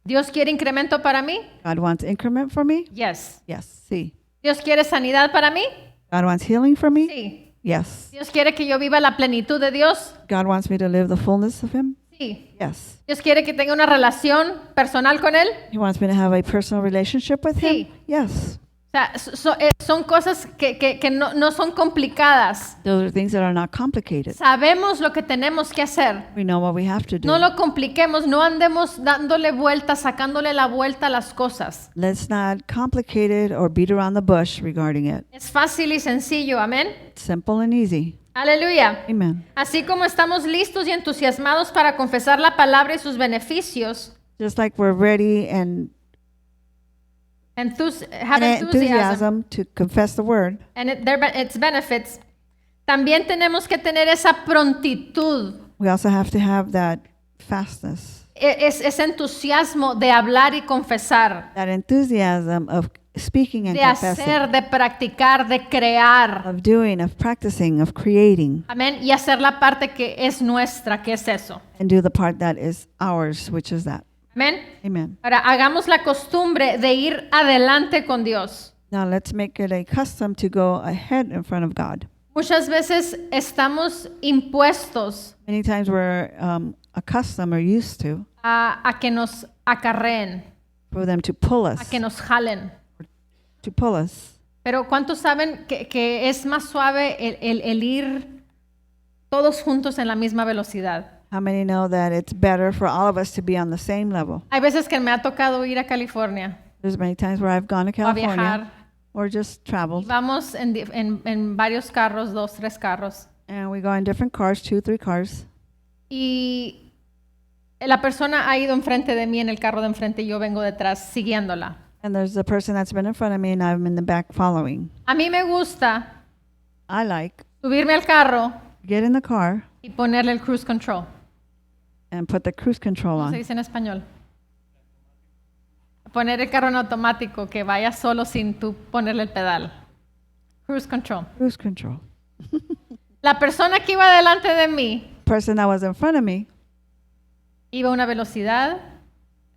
¿Dios quiere incremento para mí? God wants increment for me? Yes. Yes. See. ¿Dios quiere sanidad para mí? God wants healing for me? Sí. Yes. ¿Dios quiere que yo viva la plenitud de Dios? God wants me to live the fullness of Him? Sí. Yes. ¿Dios quiere que tenga una relación personal con Él? He wants me to have a personal relationship with Him? Sí. Yes. O sea, son cosas que no son complicadas. Those are things that are not complicated. Sabemos lo que tenemos que hacer. We know what we have to do. No lo compliquemos, no andemos dándole vueltas, sacándole la vuelta a las cosas. Let's not complicate it or beat around the bush regarding it. Es fácil y sencillo, amén. It's simple and easy. Aleluya. Amen. Así como estamos listos y entusiasmados para confesar la palabra y sus beneficios, Just like we're ready and have enthusiasm enthusiasm to confess the word, and its benefits, También tenemos que tener esa prontitud, We also have to have that fastness, ese entusiasmo de hablar y confesar, that enthusiasm of speaking and de confessing, hacer, de practicar, de crear. of doing, of practicing, of creating, Amén. Y hacer la parte que es nuestra, que es eso. and do the part that is ours, which is that. Amén. Amen. Ahora, hagamos la costumbre de ir adelante con Dios. Now let's make it a custom to go ahead in front of God. Muchas veces estamos impuestos Many times we're accustomed or used to a que nos acarreen, for them to pull a us, que nos jalen. to pull us. Pero ¿cuántos saben que es más suave el ir todos juntos en la misma velocidad? How many know that it's better for all of us to be on the same level? Hay veces que me ha tocado ir a California There's many times where I've gone to o a California viajar. or just traveled, Vamos en varios carros, 2, 3 carros. and we go in different cars, 2, 3 cars, Y la persona ha ido enfrente de mí en el carro de enfrente y yo vengo detrás siguiéndola. and there's a person that's been in front of me and I'm in the back following. A mí me gusta I like subirme al carro get in the car y ponerle el cruise control. and put the cruise control ¿Cómo se on. dice en español? Poner el carro en automático, que vaya solo sin tú ponerle el pedal. Cruise control. Cruise control. La persona que iba delante de mí Person that was in front of me iba a una velocidad,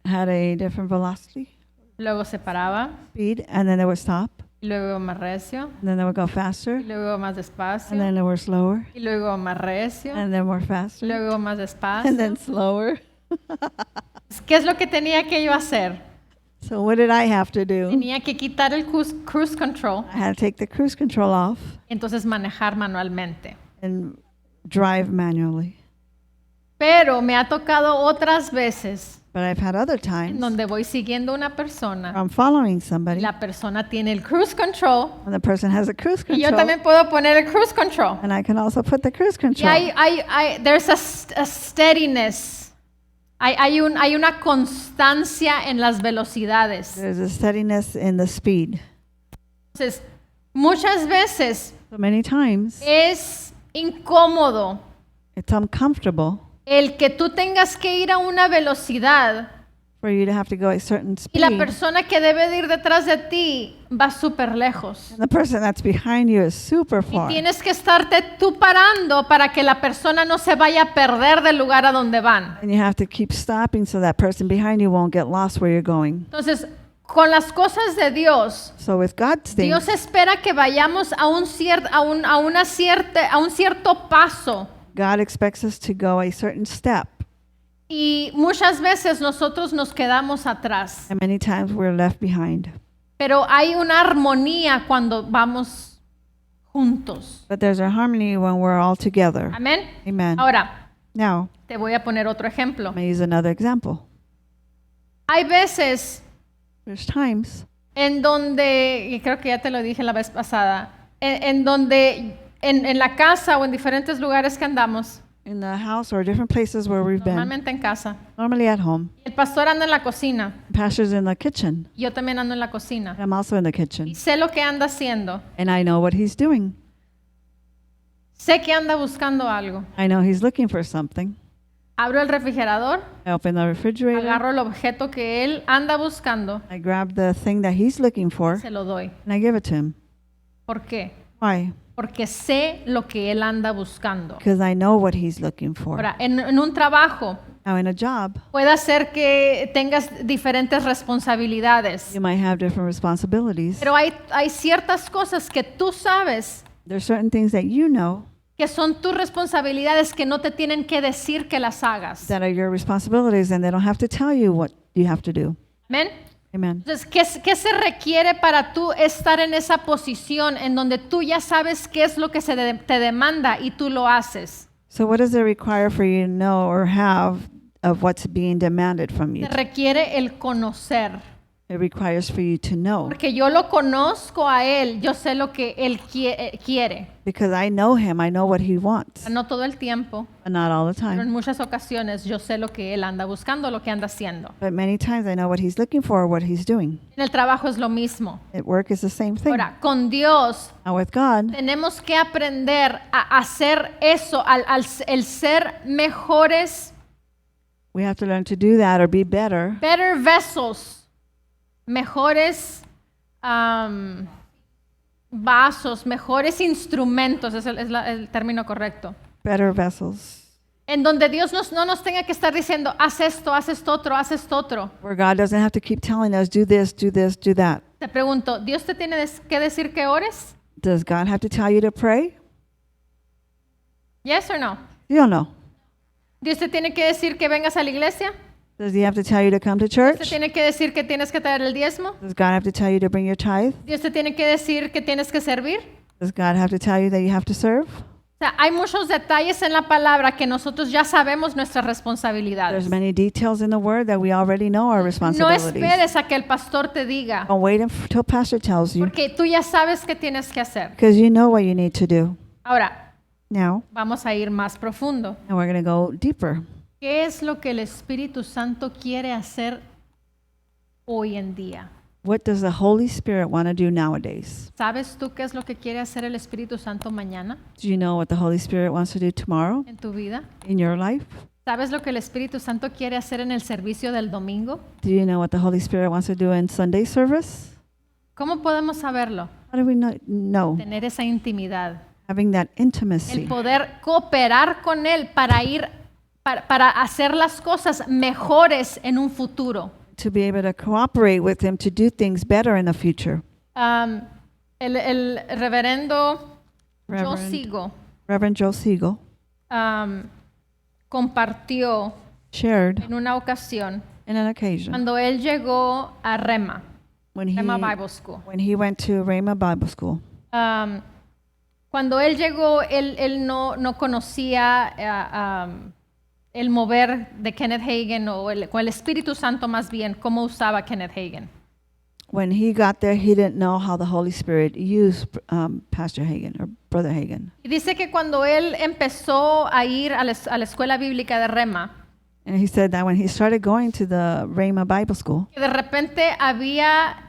had a different velocity, luego se paraba, speed, and then they would stop, y luego iba más recio, and then they would go faster, y luego iba más and despacio, then they were slower, y luego iba más recio, and then more y faster, luego iba más despacio. and then slower. ¿Qué es lo que tenía que yo hacer? So what did I have to do? Tenía que quitar el cruise control I had to take the cruise control off y entonces manejar manualmente. and drive manually. Pero me ha tocado otras veces But I've had other en times donde voy siguiendo a una persona where I'm following y somebody, la persona tiene el cruise control and the person has a cruise y yo control, también puedo poner el cruise control. and I can also put the cruise Y control. there's a steadiness. Hay una constancia en las velocidades. There's a steadiness in the speed. Entonces, muchas veces So many times es incómodo it's uncomfortable el que tú tengas que ir a una velocidad for you to have to go a certain y la speed, persona que debe de ir detrás de ti va súper lejos. and the person that's behind you is super Y far. tienes que estarte tú parando para que la persona no se vaya a perder del lugar a donde van. And you have to keep stopping so that person behind you won't get lost where you're going. Entonces, con las cosas de Dios, So with God's things, Dios espera que vayamos a un cierto paso. God expects us to go a certain step. Y muchas veces nosotros nos quedamos atrás. And many times we're left behind. Pero hay una armonía cuando vamos juntos. But there's a harmony when we're all together. Amén. Amen. Ahora, Now, te voy a poner otro ejemplo. let me use another example. Hay veces There's times en donde, y creo que ya te lo dije la vez pasada, en donde en la casa o en diferentes lugares que andamos, in the house or different places where we've been, normalmente en casa, normally at home, el pastor anda en la cocina, pastor's in the kitchen. yo también ando en la cocina, I'm also in the y kitchen. sé lo que anda haciendo, And I know what he's doing. sé que anda buscando algo. I know he's looking for something. Abro el refrigerador, I open the refrigerator. agarro el objeto que él anda buscando, I grab the thing that he's looking for se lo doy. and I give it to him. ¿Por qué? Why? Porque sé lo que él anda buscando. Because I know what he's looking for. Ahora, en un trabajo, Now, in a job, puede ser que tengas diferentes responsabilidades, you might have different responsibilities. pero hay ciertas cosas que tú sabes There's certain things that you know que son tus responsabilidades que no te tienen que decir que las hagas. that are your responsibilities and they don't have to tell you what you have to do. Amén. Amen. Entonces, ¿qué se requiere para tú estar en esa posición en donde tú ya sabes qué es lo que te demanda y tú lo haces? So what does it require for you to know or have of what's being demanded from you? Se requiere el conocer. It requires for you to know. Porque yo lo conozco a Él, yo sé lo que Él quiere. Because I know him, I know what he wants. No todo el tiempo, But not all the pero en time. muchas ocasiones yo sé lo que Él anda buscando, lo que anda haciendo. But many times I know what he's looking for or what he's doing. En el trabajo es lo mismo. At work is the same thing. Ahora, con Dios Now with God, tenemos que aprender a hacer eso, el ser mejores, we have to learn to do that or be better. better vessels, mejores vasos, mejores instrumentos, es el término correcto. Better vessels. En donde Dios no nos tenga que estar diciendo, haz esto otro, haz esto otro. Where God doesn't have to keep telling us, do this, do this, do that. Te pregunto, ¿Dios te tiene que decir que ores? Does God have to tell you to pray? Yes or no? You don't know. ¿Dios te tiene que decir que vengas a la iglesia? Does he have to tell you to come to ¿Dios te church? tiene que decir que tienes que traer el diezmo? Does God have to tell you to bring your tithe? ¿Dios te tiene que decir que tienes que servir? Does God have to tell you that you have to serve? O sea, hay muchos detalles en la palabra que nosotros ya sabemos nuestras responsabilidades. There's many details in the word that we already know our No responsibilities. esperes a que el pastor te diga, Don't wait until pastor tells you, porque tú ya sabes qué tienes que hacer. because you know what you need to do. Ahora, Now, vamos a ir más profundo. and we're going to go deeper. ¿Qué es lo que el Espíritu Santo quiere hacer hoy en día? What does the Holy Spirit want to do nowadays? ¿Sabes tú qué es lo que quiere hacer el Espíritu Santo mañana Do you know what the Holy Spirit wants to do tomorrow en tu vida? in your life? ¿Sabes lo que el Espíritu Santo quiere hacer en el servicio del domingo? Do you know what the Holy Spirit wants to do in Sunday service? ¿Cómo podemos saberlo? How do we know? Tener esa intimidad, Having that el intimacy. poder cooperar con Él para hacer las cosas mejores en un futuro. To be able to cooperate with Him to do things better in the future. El reverendo Joe Reverend. Siegel Reverend Joe Siegel compartió shared en una ocasión in an occasion cuando él llegó a Rema when Bible School. he went to Rhema Bible School. Cuando él llegó, él no conocía el mover de Kenneth Hagin o el Espíritu Santo más bien, cómo usaba Kenneth Hagin. When he got there, he didn't know how the Holy Spirit used Pastor Hagin or Brother Hagin. Y dice que cuando él empezó a ir a la escuela bíblica de Rema, And he said that when he started going to the Rhema Bible School, que de repente había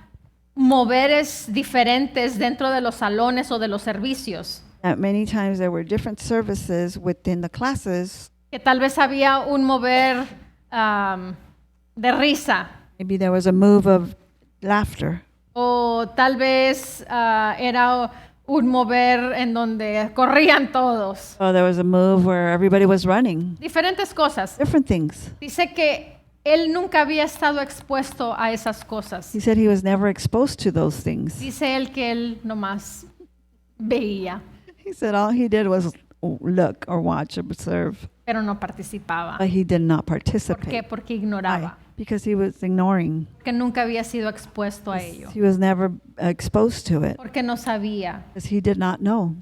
moveres diferentes dentro de los salones o de los servicios. that many times there were different services within the classes. Que tal vez había un mover de risa, Maybe there was a move of laughter. o tal vez era un mover en donde corrían todos. Oh, there was a move where everybody was running. Diferentes cosas. Different things. Dice que él nunca había estado expuesto a esas cosas. He said he was never exposed to those things. Dice él que él nomás veía, He said all he did was look or watch, observe, pero no participaba. but he did not ¿Por qué? participate. Porque Why? ignoraba, Because he was ignoring. porque nunca había sido expuesto a ello, He was never exposed to it porque no sabía. because he did not know.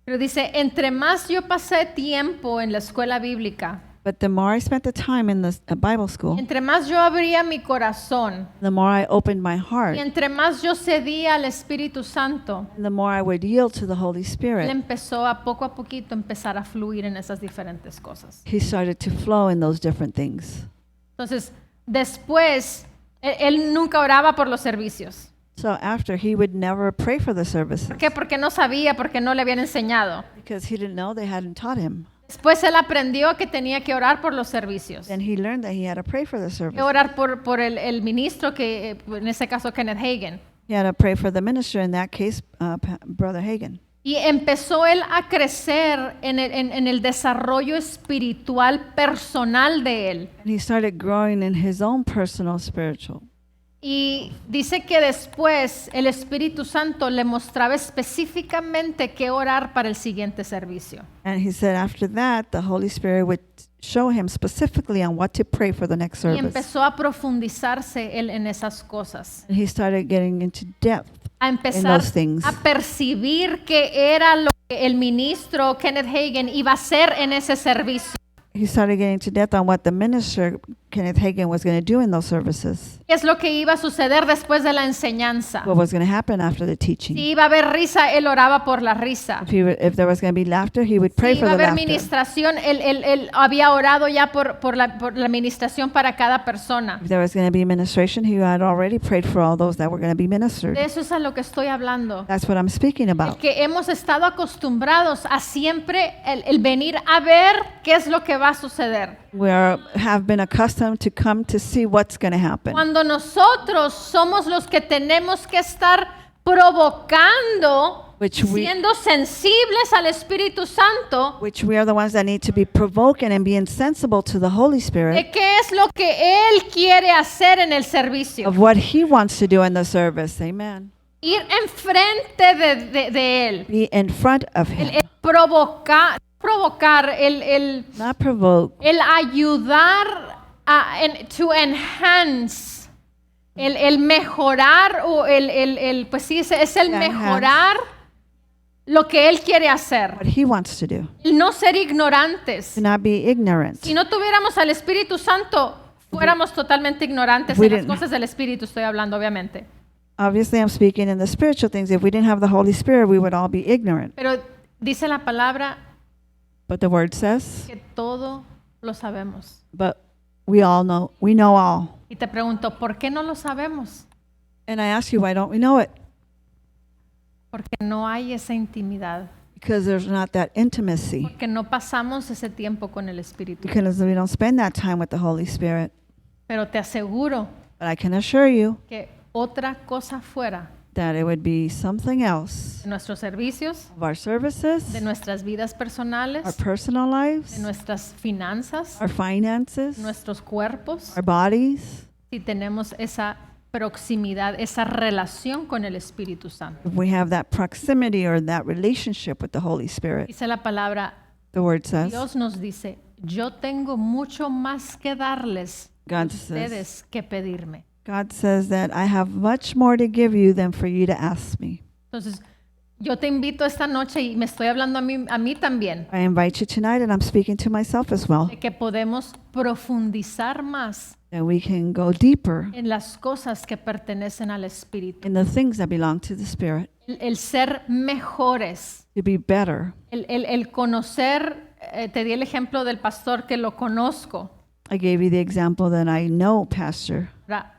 Pero dice, entre más yo pasé tiempo en la escuela bíblica, But the more I spent the time in the Bible school, entre más yo abría mi corazón, the more I opened my y heart, entre más yo cedía al Espíritu Santo, and the more I would yield to the Holy él Spirit. empezó a poquito empezar a fluir en esas diferentes cosas. He started to flow in those different things. Entonces, después, él nunca oraba por los servicios. So after, he would never pray for the services ¿Por qué? Porque no sabía, porque no le habían enseñado. because he didn't know, they hadn't taught him. Después él aprendió que tenía que orar por los servicios. Then he learned that he had to pray for the Que service. orar por el ministro, que en ese caso Kenneth Hagin. He had to pray for the minister, in that case, Brother Hagin. Y empezó él a crecer en el desarrollo espiritual personal de él. And he started growing in his own personal spiritual. Y dice que después el Espíritu Santo le mostraba específicamente qué orar para el siguiente servicio. And he said after that, the Holy Spirit would show him specifically on what to pray for the next Y service. empezó a profundizarse él en esas cosas. And he started getting into depth. A empezar those things. a percibir qué era lo que el ministro Kenneth Hagin iba a hacer en ese servicio. he started getting to depth on what the minister, Kenneth Hagin, was going to do in those services. ¿Qué es lo que iba a suceder después de la enseñanza? What was going to happen after the teaching. Si iba a haber risa, él oraba por la risa. If there was going to be laughter, he would pray Si for iba a the haber laughter. ministración, él había orado ya por la ministración para cada persona. If there was going to be ministration, he had already prayed for all those that were going to be ministered. De eso es a lo que estoy hablando. That's what I'm speaking about. Que hemos estado acostumbrados a siempre el venir a ver qué es lo que va a suceder. We have been accustomed to come to see what's going to happen. Cuando nosotros somos los que tenemos que estar provocando, siendo sensibles al Espíritu Santo, Which we are the ones that need to be provoking and being sensible to the Holy Spirit de qué es lo que Él quiere hacer en el servicio. of what He wants to do in the service. Amen. Ir enfrente de Él. Be in front of Him. El provocar, Not provoke. el ayudar to enhance, el mejorar, o pues sí, es el Yeah, mejorar lo que Él quiere hacer. What He wants to do. El no ser ignorantes. To not be ignorant. Si no tuviéramos al Espíritu Santo, fuéramos totalmente ignorantes We en las didn't- cosas del Espíritu, estoy hablando, obviamente. Obviously, I'm speaking in the spiritual things. If we didn't have the Holy Spirit, we would all be ignorant. Pero dice la palabra But the Word says, que todo lo sabemos. but we know all. Y te pregunto, ¿por qué no lo sabemos? And I ask you, why don't we know it? Porque no hay esa intimidad. Because there's not that intimacy. Porque no pasamos ese tiempo con el Espíritu. Because we don't spend that time with the Holy Spirit. Pero te aseguro But I can assure you que otra cosa fuera that it would be something else. de nuestros servicios, Of our services, de nuestras vidas our personales, personal de lives, nuestras finanzas, our finances, nuestros cuerpos, our bodies. si tenemos esa proximidad, esa relación con el Espíritu Santo. If we have that proximity or that relationship with the Holy Spirit, Dice la palabra, the Word says, Dios nos dice, yo tengo mucho más que darles God ustedes says, que pedirme. God says that I have much more to give you than for you to ask me. Entonces, yo te invito esta noche, y me estoy hablando a mí también, I invite you tonight, and I'm speaking to myself as well, de que podemos profundizar más that we can go deeper en las cosas que pertenecen al Espíritu. in the things that belong to the Spirit, El ser mejores, to be better. el conocer, te di el ejemplo del pastor que lo conozco, I gave you the example that I know, Pastor. ¿verdad?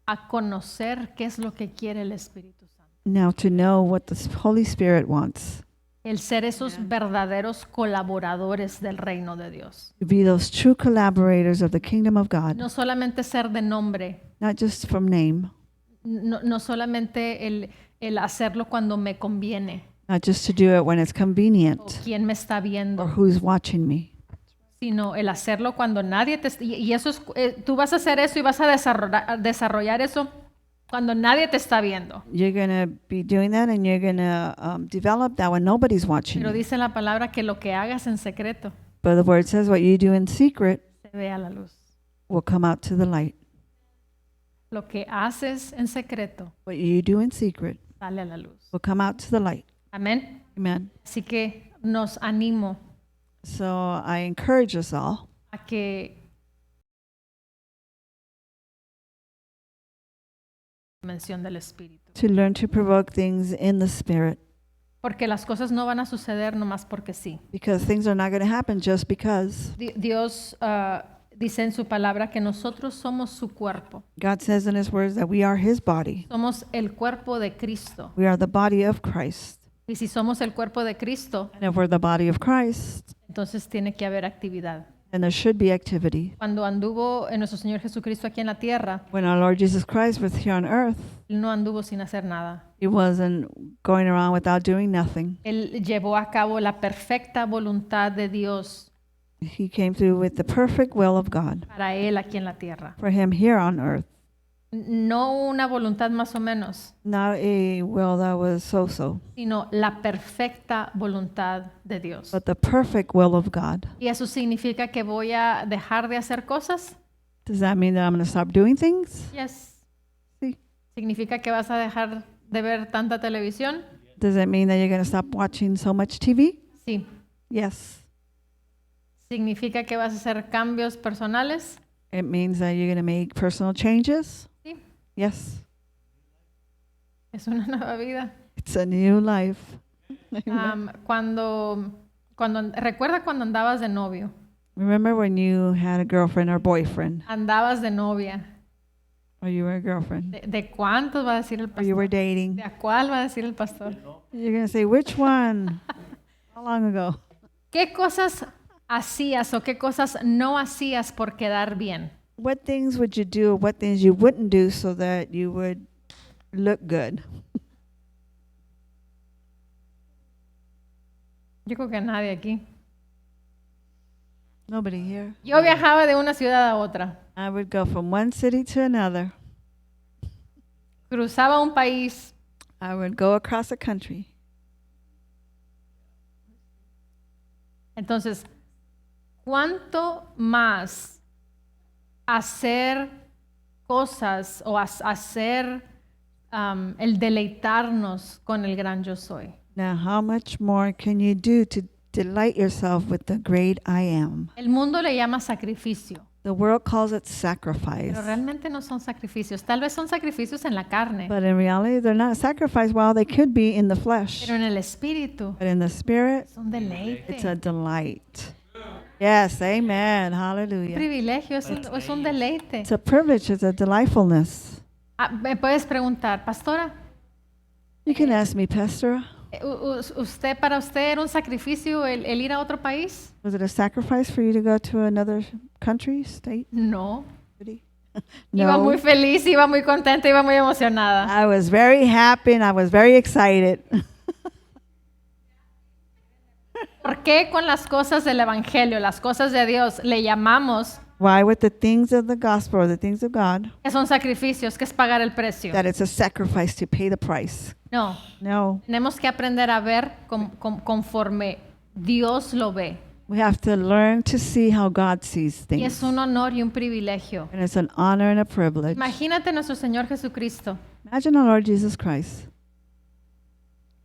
A conocer qué es lo que quiere el Espíritu Santo. Now to know what the Holy Spirit wants, El ser esos verdaderos colaboradores del reino de Dios. to be those true collaborators of the kingdom of God, No solamente ser de nombre, not just from name, no solamente el hacerlo cuando me conviene, not just to do it when it's o convenient quién me está or viendo, who's watching me, sino el hacerlo cuando nadie te... Y eso es, tú vas a hacer eso y vas a desarrollar eso cuando nadie te está viendo. You're going to be doing that, and you're going to develop that when nobody's watching Pero you. dice la palabra que lo que hagas en secreto But the Word says what you do in secret se ve a la luz. will come out to the light. Lo que haces en secreto What you do in secret sale a la luz. will come out to the light. Amén. Amen. Así que nos animo So I encourage us all a que mención del Espíritu. to learn to provoke things in the Spirit, Porque las cosas no van a suceder nomás porque sí. because things are not going to happen just because. Dios dice en su palabra que nosotros somos su cuerpo. God says in His words that we are His body. Somos el cuerpo de Cristo. We are the body of Christ. Y si somos el cuerpo de Cristo, And if we're the body of Christ, entonces tiene que haber actividad. then there should be activity. Cuando anduvo en nuestro Señor Jesucristo aquí en la tierra, When our Lord Jesus Christ was here on earth, Él no anduvo sin hacer nada. He wasn't going around without doing nothing. Él llevó a cabo la perfecta voluntad de Dios He came through with the perfect will of God para Él aquí en la tierra. for Him here on earth. No una voluntad más o menos, Not a will that was so-so, sino la perfecta voluntad de Dios. but the perfect will of God. ¿Y eso significa que voy a dejar de hacer cosas? Does that mean that I'm going to stop doing things? Yes. Sí. ¿Significa que vas a dejar de ver tanta televisión? Does it mean that you're going to stop watching so much TV? Sí. Yes. significa que vas a hacer cambios personales. It means that you're going to make personal changes. Sí, Yes, es una nueva vida. it's a new life. Recuerda cuando andabas de novio, Remember when you had a girlfriend or boyfriend, andabas de novia. or you were a girlfriend, ¿De cuántos va a decir el or you were pastor? dating? ¿De a cuál va a decir el pastor? You're going to say, which one? How long ago? ¿Qué cosas hacías o qué cosas no hacías por quedar bien? What things would you do, or what things you wouldn't do so that you would look good? Yo creo que nadie aquí. Nobody here. Yo viajaba de una ciudad a otra. I would go from one city to another. Cruzaba un país. I would go across a country. Entonces, ¿cuánto más hacer cosas o hacer el deleitarnos con el gran yo soy? Now, how much more can you do to delight yourself with the great I am? El mundo le llama sacrificio, The world calls it sacrifice. pero realmente no son sacrificios. Tal vez son sacrificios en la carne, But in reality, they're not sacrifice. While they could be in the flesh, pero en el espíritu but in the spirit, es un deleite. it's a delight. Yes, amen. Un Hallelujah. privilegio, es un deleite. It's a privilege. It's a delightfulness. Me puedes preguntar, pastora, You can ask me, Pastor, ¿para usted era un sacrificio el ir a otro país? was it a sacrifice for you to go to another country, state, No. city? Iba muy feliz, iba muy contenta, iba muy emocionada. I was very happy and I was very excited. ¿Por qué con las cosas del Evangelio, las cosas de Dios, le llamamos Why, with the things of the gospel or the things of God, que son sacrificios, que es pagar el precio? that it's a sacrifice to pay the price? No, No, tenemos que aprender a ver conforme Dios lo ve. we have to learn to see how God sees Y things. es un honor y un privilegio. And it's an honor and a privilege. Imagínate nuestro Señor Jesucristo, Imagine our Lord Jesus Christ,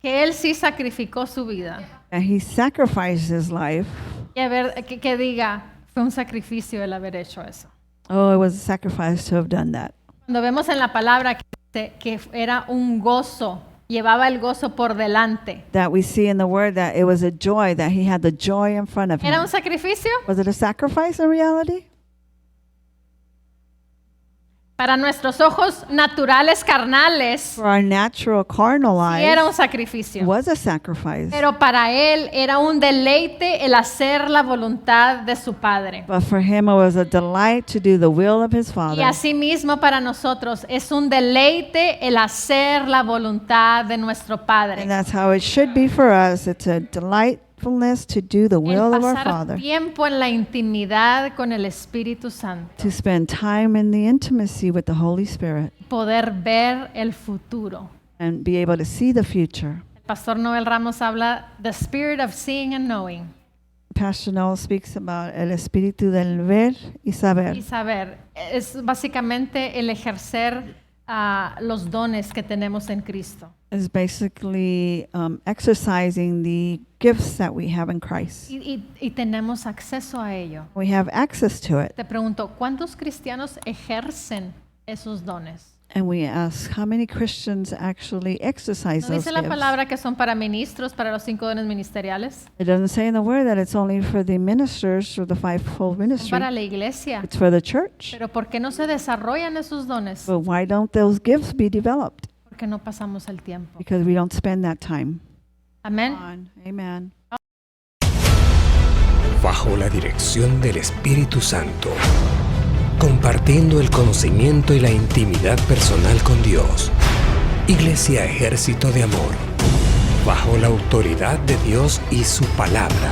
que Él sí sacrificó su vida. and He sacrificed His life. Y a ver, que diga, fue un sacrificio el haber hecho eso. Oh, it was a sacrifice to have done that. Cuando vemos en la palabra que era un gozo, llevaba el gozo por delante. That we see in the Word that it was a joy, that He had the joy in front of ¿Era Him. un sacrificio? Was it a sacrifice in reality? Para nuestros ojos naturales, carnales, For our natural carnal sí era un eyes, it sacrificio. was a sacrifice. Pero para Él era un deleite el hacer la voluntad de su Padre. But for Him, it was a delight to do the will of His Y Father. asimismo para nosotros es un deleite el hacer la voluntad de nuestro And Padre. that's how it should be for us. It's a delightfulness to do the El will of our pasar Father. tiempo en la intimidad con el Espíritu Santo. To spend time in the intimacy with the Holy Spirit Poder ver el futuro. and be able to see the future. El pastor Noel Ramos habla the spirit of seeing and knowing. Pastor Noel speaks about el espíritu del ver y saber. Y saber, es básicamente el ejercer los dones que tenemos en Cristo. Is basically exercising the gifts that we have in Christ. Y tenemos acceso a ello. We have access to it. Te pregunto, ¿cuántos cristianos ejercen esos dones? And we ask, how many Christians actually exercise ¿No those dice la gifts? palabra que son para ministros, para los 5 dones ministeriales? It doesn't say in the Word that it's only for the ministers or the fivefold Son ministry. para la iglesia. It's for the church. Pero ¿por qué no se desarrollan esos dones? But why don't those gifts be developed? Porque no pasamos el tiempo. Because we don't spend that time. Amén. Amen. Bajo la dirección del Espíritu Santo, compartiendo el conocimiento y la intimidad personal con Dios. Iglesia Ejército de Amor, bajo la autoridad de Dios y su palabra.